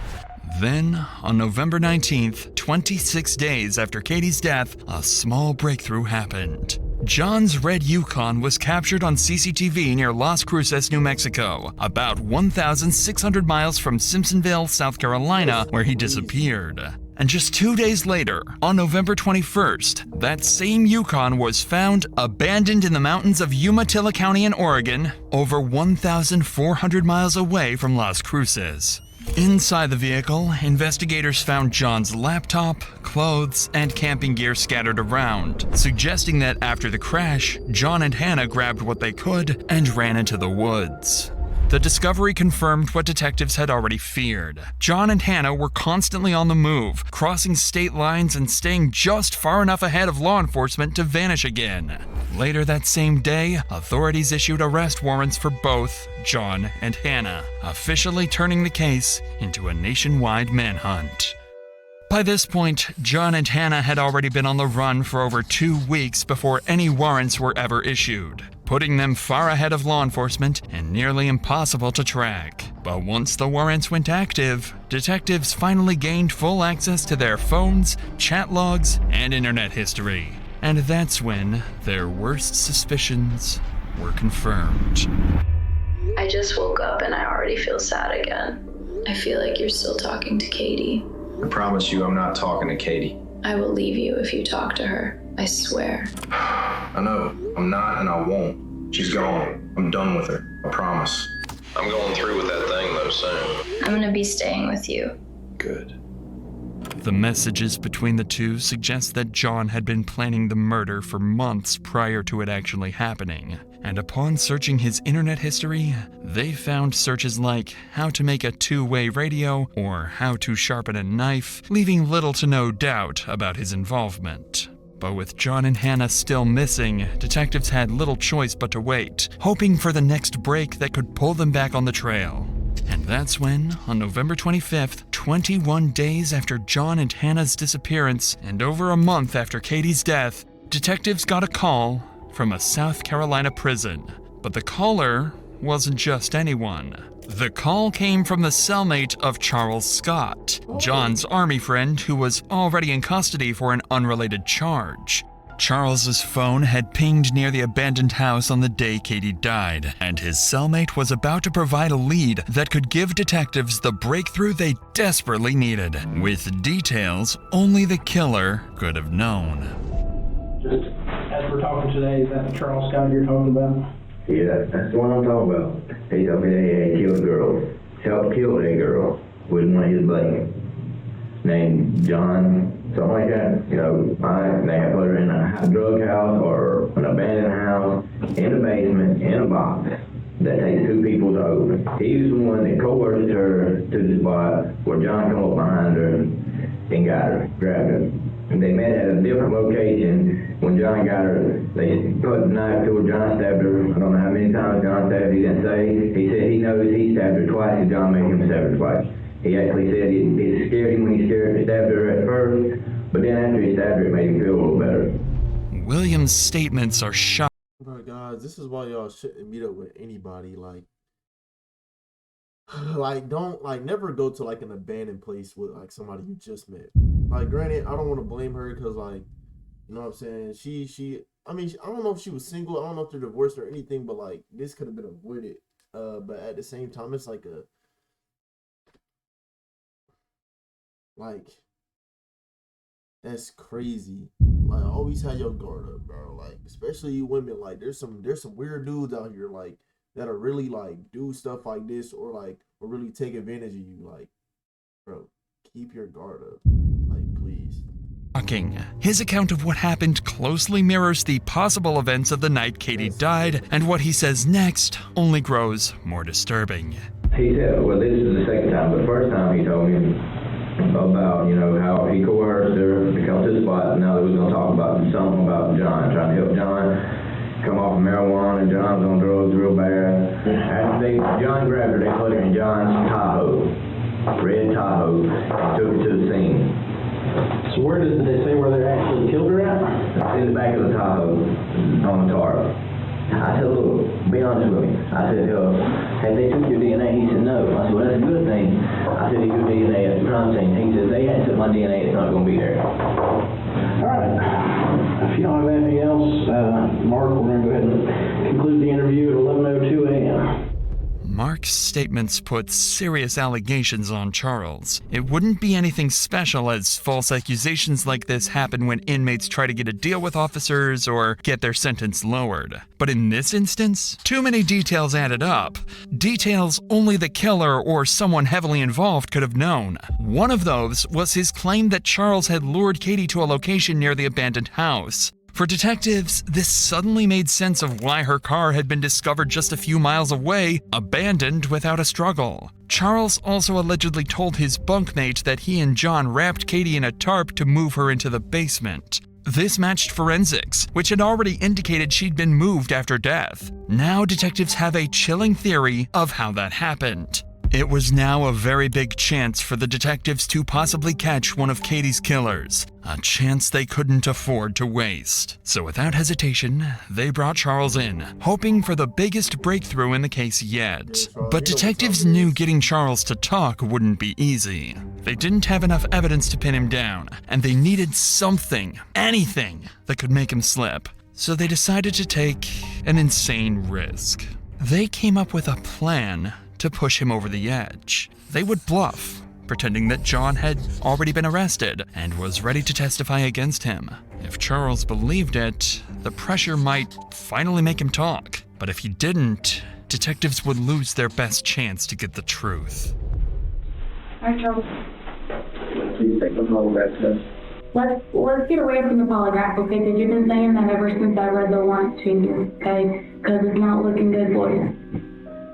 Speaker 5: Then, on November 19th, 26 days after Katie's death, a small breakthrough happened. John's red Yukon was captured on CCTV near Las Cruces, New Mexico, about 1,600 miles from Simpsonville, South Carolina, where he disappeared. And just 2 days later, on November 21st, that same Yukon was found abandoned in the mountains of Umatilla County in Oregon, over 1,400 miles away from Las Cruces. Inside the vehicle, investigators found John's laptop, clothes, and camping gear scattered around, suggesting that after the crash, John and Hannah grabbed what they could and ran into the woods. The discovery confirmed what detectives had already feared. John and Hannah were constantly on the move, crossing state lines and staying just far enough ahead of law enforcement to vanish again. Later that same day, authorities issued arrest warrants for both John and Hannah, officially turning the case into a nationwide manhunt. By this point, John and Hannah had already been on the run for over 2 weeks before any warrants were ever issued, putting them far ahead of law enforcement and nearly impossible to track. But once the warrants went active, detectives finally gained full access to their phones, chat logs, and internet history. And that's when their worst suspicions were confirmed.
Speaker 18: I just woke up and I already feel sad again. I feel like you're still talking to Katie.
Speaker 7: I promise you I'm not talking to Katie.
Speaker 18: I will leave you if you talk to her. I swear.
Speaker 7: I know. I'm not and I won't. She's gone. I'm done with her. I promise. I'm going through with that thing though soon.
Speaker 18: I'm gonna be staying with you.
Speaker 7: Good.
Speaker 5: The messages between the two suggest that John had been planning the murder for months prior to it actually happening. And upon searching his internet history, they found searches like how to make a two-way radio or how to sharpen a knife, leaving little to no doubt about his involvement. But with John and Hannah still missing, detectives had little choice but to wait, hoping for the next break that could pull them back on the trail. And that's when, on November 25th, 21 days after John and Hannah's disappearance and over a month after Katie's death, detectives got a call from a South Carolina prison. But the caller wasn't just anyone. The call came from the cellmate of Charles Scott, John's Army friend who was already in custody for an unrelated charge. Charles's phone had pinged near the abandoned house on the day Katie died, and his cellmate was about to provide a lead that could give detectives the breakthrough they desperately needed, with details only the killer could have known.
Speaker 6: Just as we're talking today, is that the Charles Scott you're talking about?
Speaker 22: Yeah, that's the one I'm talking about. He told me that he killed a girl. Helped kill that girl with one of his buddies. Named John, something like that. You know, they had put her in a drug house or an abandoned house, in a basement, in a box. That takes 2 people to open. He was the one that coerced her to the spot where John come up behind her and got her, grabbed her. And they met at a different location. When John got her, they put the knife to her. John stabbed her. I don't know how many times John stabbed her. He didn't say. He said he knows he stabbed her twice and John made him stab her twice. He actually said it scared him when he stabbed her at first, but then after he stabbed her, it made him feel a little better.
Speaker 5: William's statements are shocking.
Speaker 3: Oh my God, this is why y'all shouldn't meet up with anybody. Don't never go to an abandoned place with somebody you just met. Granted, I don't want to blame her because you know what I'm saying. I don't know if she was single. I don't know if they're divorced or anything, but this could have been avoided. But at the same time, it's that's crazy. Always have your guard up, bro. Especially you women. There's some weird dudes out here that are really do stuff like this or really take advantage of you. Bro, keep your guard up. Please.
Speaker 5: His account of what happened closely mirrors the possible events of the night Katie died, and what he says next only grows more disturbing.
Speaker 22: He said, well, this is the second time, but the first time he told me about, how he coerced her to come to the spot, and now they was going to talk about something about John, trying to help John come off of marijuana, and John's on drugs real bad. After John grabbed her, they put her in John's Tahoe, red Tahoe, and took her to the scene.
Speaker 6: So where did they say where they actually killed her at?
Speaker 22: In the back of the Tahoe, on the tarp. I said, look, be honest with me. I said, have they took your DNA? He said, no. I said, well, that's a good thing. I said, your DNA at the crime scene. He said, they hadn't took my DNA, it's not going to be there.
Speaker 6: All right. If you don't have anything else, Mark, we're going to go ahead and conclude the interview at 11:02 a.m.
Speaker 5: Mark's statements put serious allegations on Charles. It wouldn't be anything special, as false accusations like this happen when inmates try to get a deal with officers or get their sentence lowered. But in this instance, too many details added up. Details only the killer or someone heavily involved could have known. One of those was his claim that Charles had lured Katie to a location near the abandoned house. For detectives, this suddenly made sense of why her car had been discovered just a few miles away, abandoned without a struggle. Charles also allegedly told his bunkmate that he and John wrapped Katie in a tarp to move her into the basement. This matched forensics, which had already indicated she'd been moved after death. Now detectives have a chilling theory of how that happened. It was now a very big chance for the detectives to possibly catch one of Katie's killers, a chance they couldn't afford to waste. So without hesitation, they brought Charles in, hoping for the biggest breakthrough in the case yet. But detectives knew getting Charles to talk wouldn't be easy. They didn't have enough evidence to pin him down, and they needed something, anything, that could make him slip. So they decided to take an insane risk. They came up with a plan to push him over the edge. They would bluff, pretending that John had already been arrested and was ready to testify against him. If Charles believed it, the pressure might finally make him talk. But if he didn't, detectives would lose their best chance to get the truth.
Speaker 13: All right, Charles.
Speaker 6: Please take the polygraph test.
Speaker 13: Let's get away from the polygraph, okay? Because you've been saying that ever since I read the warrant to you, okay? Because it's not looking good for you,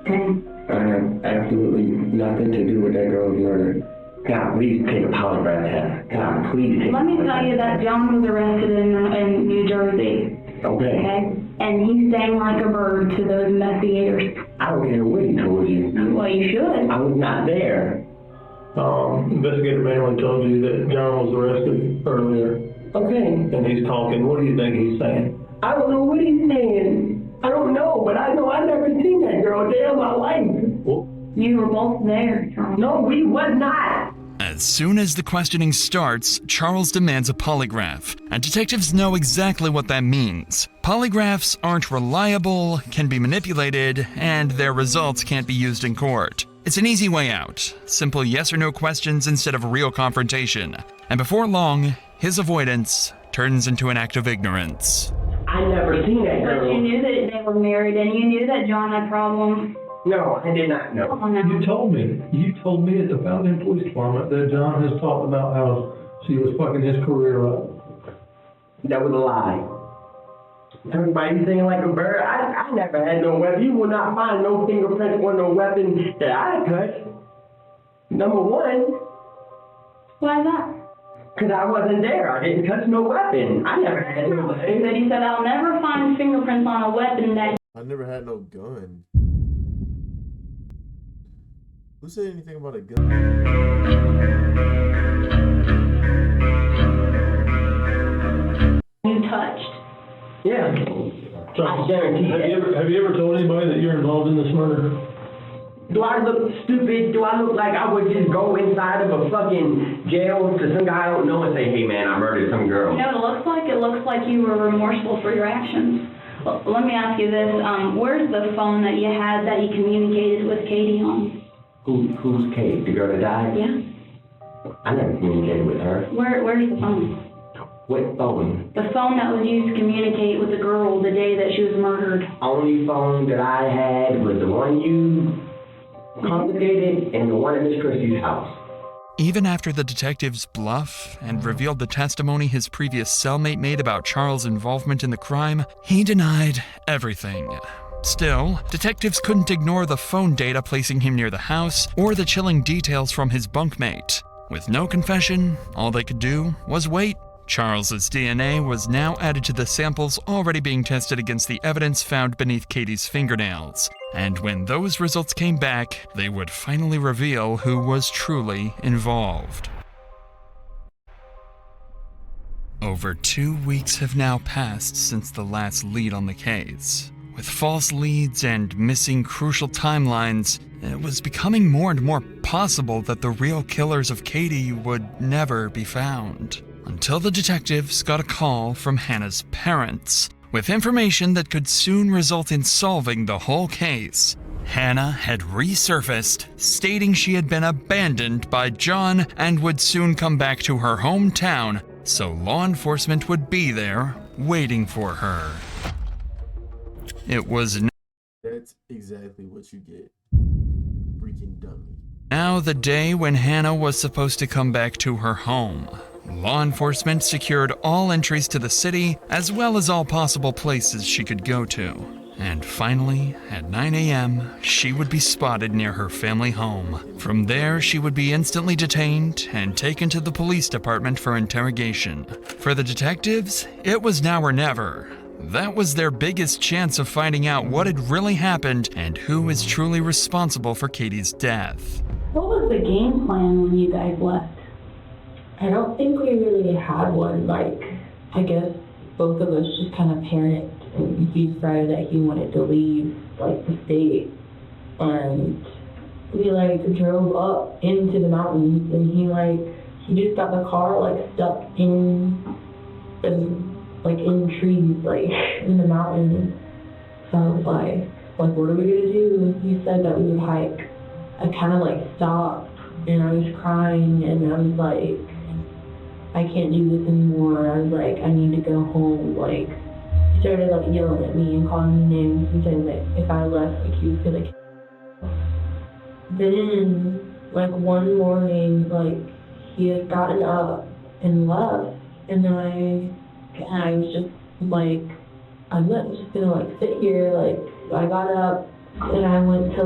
Speaker 13: okay?
Speaker 22: I have absolutely nothing to do with that girl's murder. God, please take a polygraph test. God, please take
Speaker 13: Let me tell you that John was arrested in New Jersey. Okay? And he sang like a bird to those investigators.
Speaker 22: I don't care what he told you.
Speaker 13: Well, you should.
Speaker 22: I was not there.
Speaker 9: Investigator Manley told you that John was arrested earlier.
Speaker 22: Okay.
Speaker 9: And he's talking. What do you think he's saying?
Speaker 22: I don't know what he's saying. I don't know, but I know I never seen that girl a day of my life.
Speaker 13: You were both there, Charles.
Speaker 22: No, we was not.
Speaker 5: As soon as the questioning starts, Charles demands a polygraph, and detectives know exactly what that means. Polygraphs aren't reliable, can be manipulated, and their results can't be used in court. It's an easy way out. Simple yes or no questions instead of real confrontation. And before long, his avoidance turns into an act of ignorance.
Speaker 22: I never seen that girl.
Speaker 13: But you knew that they were married, and you knew that John had problems.
Speaker 22: No, I did not know.
Speaker 13: Oh, no.
Speaker 9: You told me at the Fountain Police Department that John has talked about how she was fucking his career up.
Speaker 22: That was a lie. Everybody singing like a bird. I never had no weapon. You will not find no fingerprints or no weapon that I touched. Number one.
Speaker 13: Why is that?
Speaker 22: Because I wasn't there. I didn't touch no weapon. I never had no weapon.
Speaker 13: But he said, I'll never find fingerprints on a weapon that...
Speaker 3: I never had no gun. Who said anything about a gun?
Speaker 13: You touched.
Speaker 22: Yeah. I guarantee that.
Speaker 9: Have you ever told anybody that you're involved in this murder?
Speaker 22: Do I look stupid? Do I look like I would just go inside of a fucking jail to some guy I don't know and say, hey man, I murdered some girl?
Speaker 13: You know what it looks like? It looks like you were remorseful for your actions. Well, let me ask you this. Where's the phone that you had that you communicated with Katie on?
Speaker 22: Who's Kate? The girl that died?
Speaker 13: Yeah.
Speaker 22: I never communicated with her.
Speaker 13: Where's the phone?
Speaker 22: What phone?
Speaker 13: The phone that was used to communicate with the girl the day that she was murdered.
Speaker 22: Only phone that I had was the one you confiscated and the one in Miss Christie's house.
Speaker 5: Even after the detectives bluff and revealed the testimony his previous cellmate made about Charles' involvement in the crime, he denied everything. Still, detectives couldn't ignore the phone data placing him near the house or the chilling details from his bunkmate. With no confession, all they could do was wait. Charles's DNA was now added to the samples already being tested against the evidence found beneath Katie's fingernails. And when those results came back, they would finally reveal who was truly involved. Over 2 weeks have now passed since the last lead on the case. With false leads and missing crucial timelines, it was becoming more and more possible that the real killers of Katie would never be found. Until the detectives got a call from Hannah's parents, with information that could soon result in solving the whole case. Hannah had resurfaced, stating she had been abandoned by John and would soon come back to her hometown, so law enforcement would be there, waiting for her. It was
Speaker 3: That's exactly what you get. Freaking dummy.
Speaker 5: now the day when Hannah was supposed to come back to her home. Law enforcement secured all entries to the city, as well as all possible places she could go to. And finally, at 9 a.m., she would be spotted near her family home. From there, she would be instantly detained and taken to the police department for interrogation. For the detectives, it was now or never. That was their biggest chance of finding out what had really happened and who is truly responsible for Katie's death.
Speaker 13: What was the game plan when you guys left?
Speaker 2: I don't think we really had one. I guess both of us just kind of panicked, and he decided that he wanted to leave, the state. And we, drove up into the mountains, and he just got the car, stuck in trees, in the mountains. So I was what are we gonna do? He said that we would hike. I kind of, stopped, and I was crying, and I was I can't do this anymore. I was I need to go home. He started yelling at me and calling me names and saying that if I left, he was gonna kill me. Then, one morning, he had gotten up and left, and I was just I'm not just gonna sit here. I got up and I went to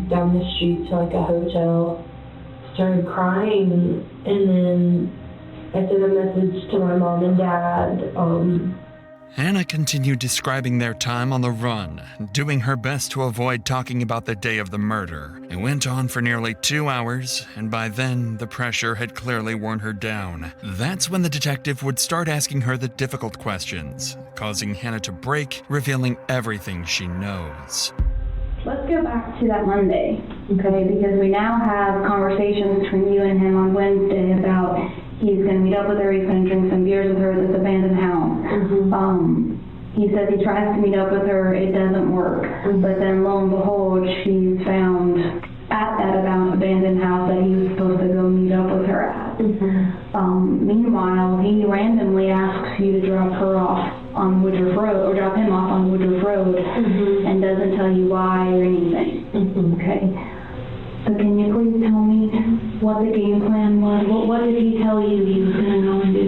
Speaker 2: down the street to a hotel. Started crying, and then I sent a message to my mom and dad.
Speaker 5: Hannah continued describing their time on the run, doing her best to avoid talking about the day of the murder. It went on for nearly 2 hours, and by then, the pressure had clearly worn her down. That's when the detective would start asking her the difficult questions, causing Hannah to break, revealing everything she knows.
Speaker 13: Let's go back to that Monday, okay? Because we now have conversations between you and him on Wednesday about he's going to meet up with her, he's going to drink some beers with her at this abandoned house. He says he tries to meet up with her, it doesn't work. But then lo and behold, she's found at that abandoned house that he was supposed to go meet up with her at. Meanwhile, he randomly asks you to drop her off on Woodruff Road, or drop him off on Woodruff Road, and doesn't tell you why or anything. Okay? So can you please tell me what the game plan was? What did he tell you he was going to go and do?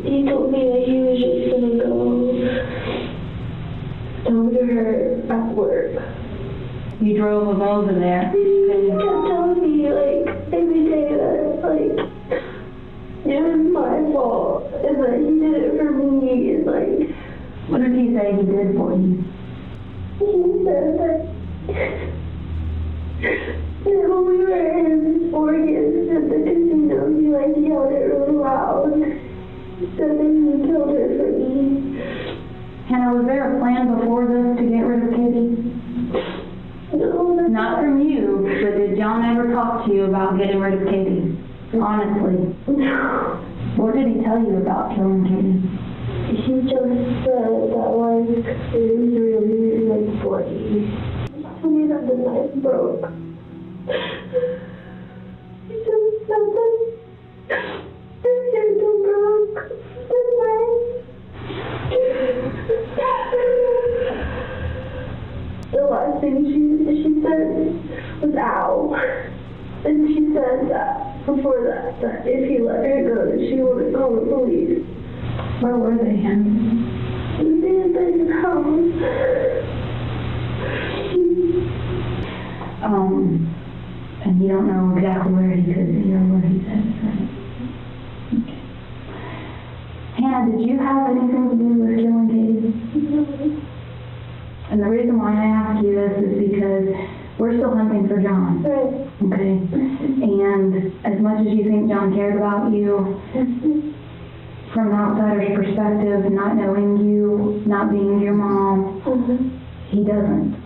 Speaker 2: He told me that he was just gonna go talk to her at work.
Speaker 13: You drove him over there.
Speaker 2: He kept telling me, every day that, it was my fault, and that he did it for me, and,
Speaker 13: what did he say he did for you?
Speaker 2: He said that, when we were in Oregon at the casino, he, yelled it really loud. He said that he killed her for me.
Speaker 13: Hannah, was there a plan before this to get rid of Katie?
Speaker 2: No.
Speaker 13: Not from you, but did John ever talk to you about getting rid of Katie? Honestly.
Speaker 2: No.
Speaker 13: What did he tell you about killing Katie?
Speaker 2: He just said that, it was really, bloody. He told me that the knife broke. He just said that the handle broke. The knife. The last thing she said was ow. And she said that before that if he let her go, that she wouldn't call the police.
Speaker 13: Where were they, Hannah?
Speaker 2: In the abandoned house.
Speaker 13: And you don't know exactly where he could be or what he said, right? Okay. Hannah, did you have anything to do with killing Katie? And the reason why I ask you this is because We're still hunting for John. Okay. And as much as you think John cared about you, from an outsider's perspective, not knowing you, not being your mom, he doesn't.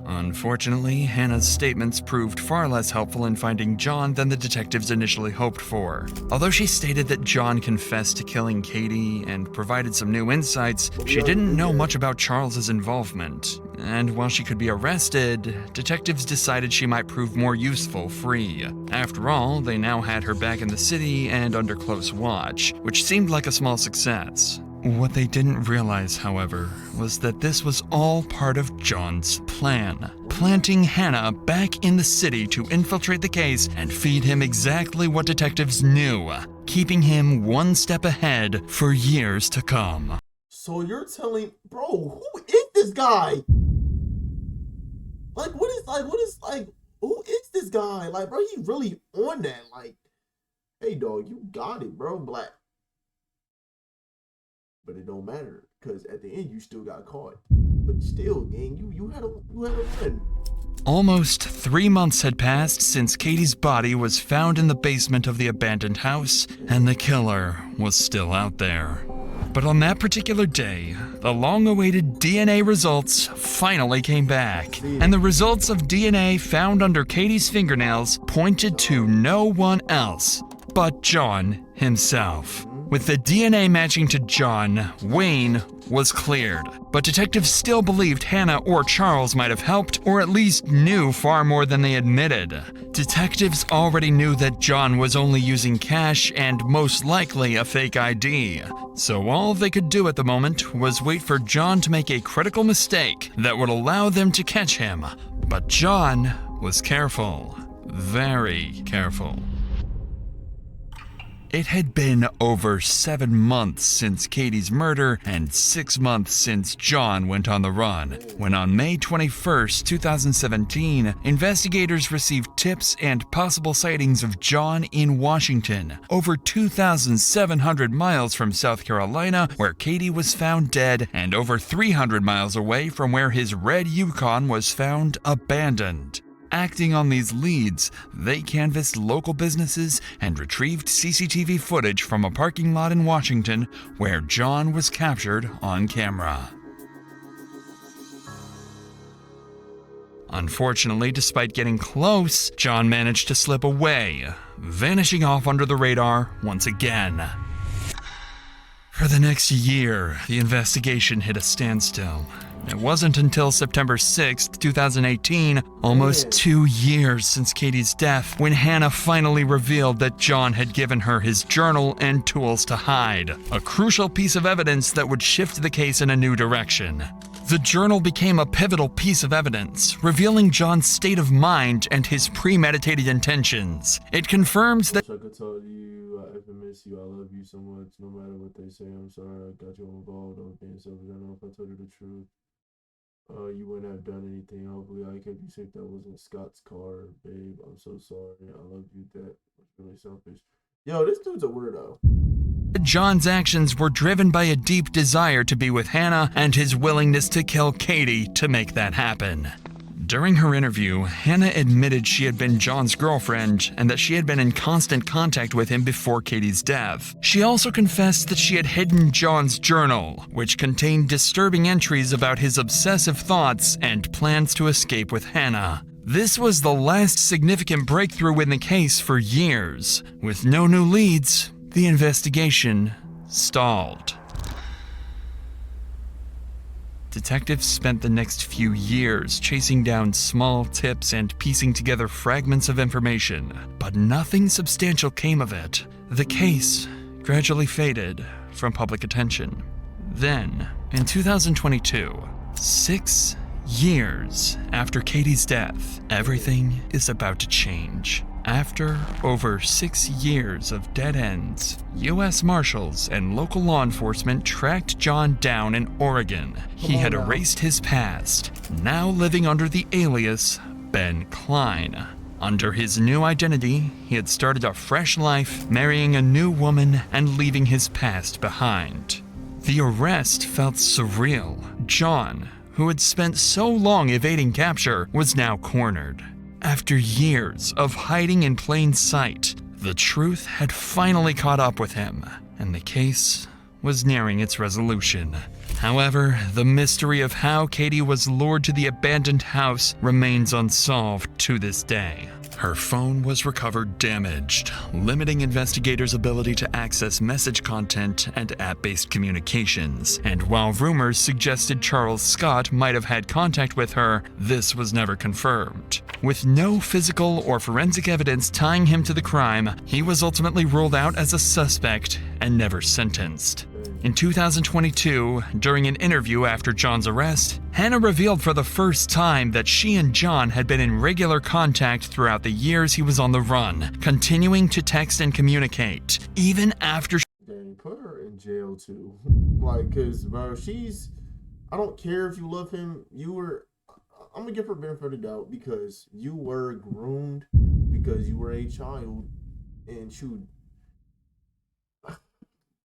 Speaker 5: Unfortunately, Hannah's statements proved far less helpful in finding John than the detectives initially hoped for. Although she stated that John confessed to killing Katie and provided some new insights, she didn't know much about Charles's involvement. And while she could be arrested, detectives decided she might prove more useful free. After all, they now had her back in the city and under close watch, which seemed like a small success. What they didn't realize, however, was that this was all part of John's plan. Planting Hannah back in the city to infiltrate the case and feed him exactly what detectives knew, keeping him one step ahead for years to come.
Speaker 3: So you're telling, bro, who is this guy? Who is this guy? Like, bro, he really on that. Like, hey, dog, you got it, bro, Black. But it don't matter, because at the end, you still got caught. But still, gang, you had a win.
Speaker 5: Almost 3 months had passed since Katie's body was found in the basement of the abandoned house, and the killer was still out there. But on that particular day, the long-awaited DNA results finally came back. And the results of DNA found under Katie's fingernails pointed to no one else but John himself. With the DNA matching to John, Wayne was cleared. But detectives still believed Hannah or Charles might have helped, or at least knew far more than they admitted. Detectives already knew that John was only using cash and most likely a fake ID. So all they could do at the moment was wait for John to make a critical mistake that would allow them to catch him. But John was careful. Very careful. It had been over 7 months since Katie's murder and 6 months since John went on the run, when on May 21st, 2017, investigators received tips and possible sightings of John in Washington, over 2,700 miles from South Carolina, where Katie was found dead, and over 300 miles away from where his red Yukon was found abandoned. Acting on these leads, they canvassed local businesses and retrieved CCTV footage from a parking lot in Washington where John was captured on camera. Unfortunately, despite getting close, John managed to slip away, vanishing off under the radar once again. For the next year, the investigation hit a standstill. It wasn't until September 6th, 2018, almost 2 years since Katie's death, when Hannah finally revealed that John had given her his journal and tools to hide, a crucial piece of evidence that would shift the case in a new direction. The journal became a pivotal piece of evidence, revealing John's state of mind and his premeditated intentions. It confirms that
Speaker 3: I could tell you, I ever miss you, I love you so much, no matter what they say, I'm sorry I got you involved, I was being selfish, I know if I told you the truth. You wouldn't have done anything. Hopefully I kept you safe. That wasn't Scott's car, babe. I'm so sorry. I love you. That was really selfish. Yo, this dude's a weirdo.
Speaker 5: John's actions were driven by a deep desire to be with Hannah and his willingness to kill Katie to make that happen. During her interview, Hannah admitted she had been John's girlfriend and that she had been in constant contact with him before Katie's death. She also confessed that she had hidden John's journal, which contained disturbing entries about his obsessive thoughts and plans to escape with Hannah. This was the last significant breakthrough in the case for years. With no new leads, the investigation stalled. Detectives spent the next few years chasing down small tips and piecing together fragments of information, but nothing substantial came of it. The case gradually faded from public attention. Then, in 2022, 6 years after Katie's death, everything is about to change. After over 6 years of dead ends, U.S. Marshals and local law enforcement tracked John down in Oregon. He had erased his past, now living under the alias Ben Klein. Under his new identity, he had started a fresh life, marrying a new woman and leaving his past behind. The arrest felt surreal. John, who had spent so long evading capture, was now cornered. After years of hiding in plain sight, the truth had finally caught up with him, and the case was nearing its resolution. However, the mystery of how Katie was lured to the abandoned house remains unsolved to this day. Her phone was recovered damaged, limiting investigators' ability to access message content and app-based communications. And while rumors suggested Charles Scott might have had contact with her, this was never confirmed. With no physical or forensic evidence tying him to the crime, he was ultimately ruled out as a suspect and never sentenced. In 2022, during an interview after John's arrest, Hannah revealed for the first time that she and John had been in regular contact throughout the years he was on the run, continuing to text and communicate, even after
Speaker 3: Dang, put her in jail too. Like, cause bro, I don't care if you love him, I'm gonna give her benefit of the doubt because you were groomed, because you were a child, and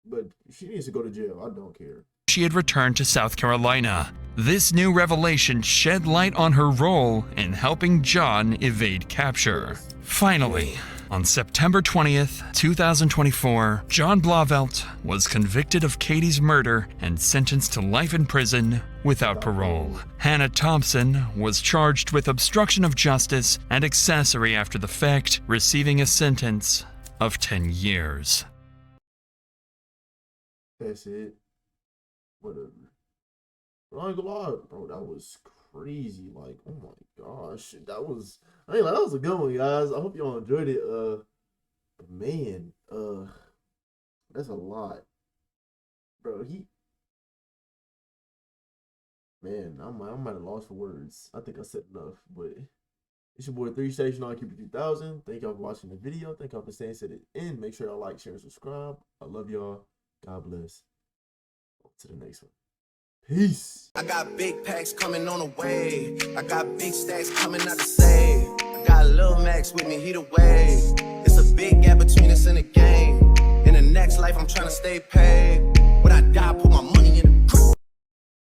Speaker 3: but she needs to go to jail. I don't care.
Speaker 5: she had returned to South Carolina. This new revelation shed light on her role in helping John evade capture. Finally, on September 20th, 2024, John Blauvelt was convicted of Katie's murder and sentenced to life in prison without parole. Hannah Thompson was charged with obstruction of justice and accessory after the fact, receiving a sentence of 10 years.
Speaker 3: That's it. Whatever. But I ain't gonna lie, bro, that was crazy. Like, oh my gosh. That was a good one, guys. I hope y'all enjoyed it. But man, that's a lot. Bro, man, I might have lost for words. I think I said enough, but it's your boy 3 Station on Keep It 3000. Thank y'all for watching the video. Thank y'all for staying to the end. Make sure y'all like, share, and subscribe. I love y'all. God bless. On to the next one. Peace.
Speaker 1: I got big packs coming on the way. I got big stacks coming out to save. I got Lil Max with me, he the wave. It's a big gap between us in the game. In the next life, I'm trying to stay paid. When I die, put my money in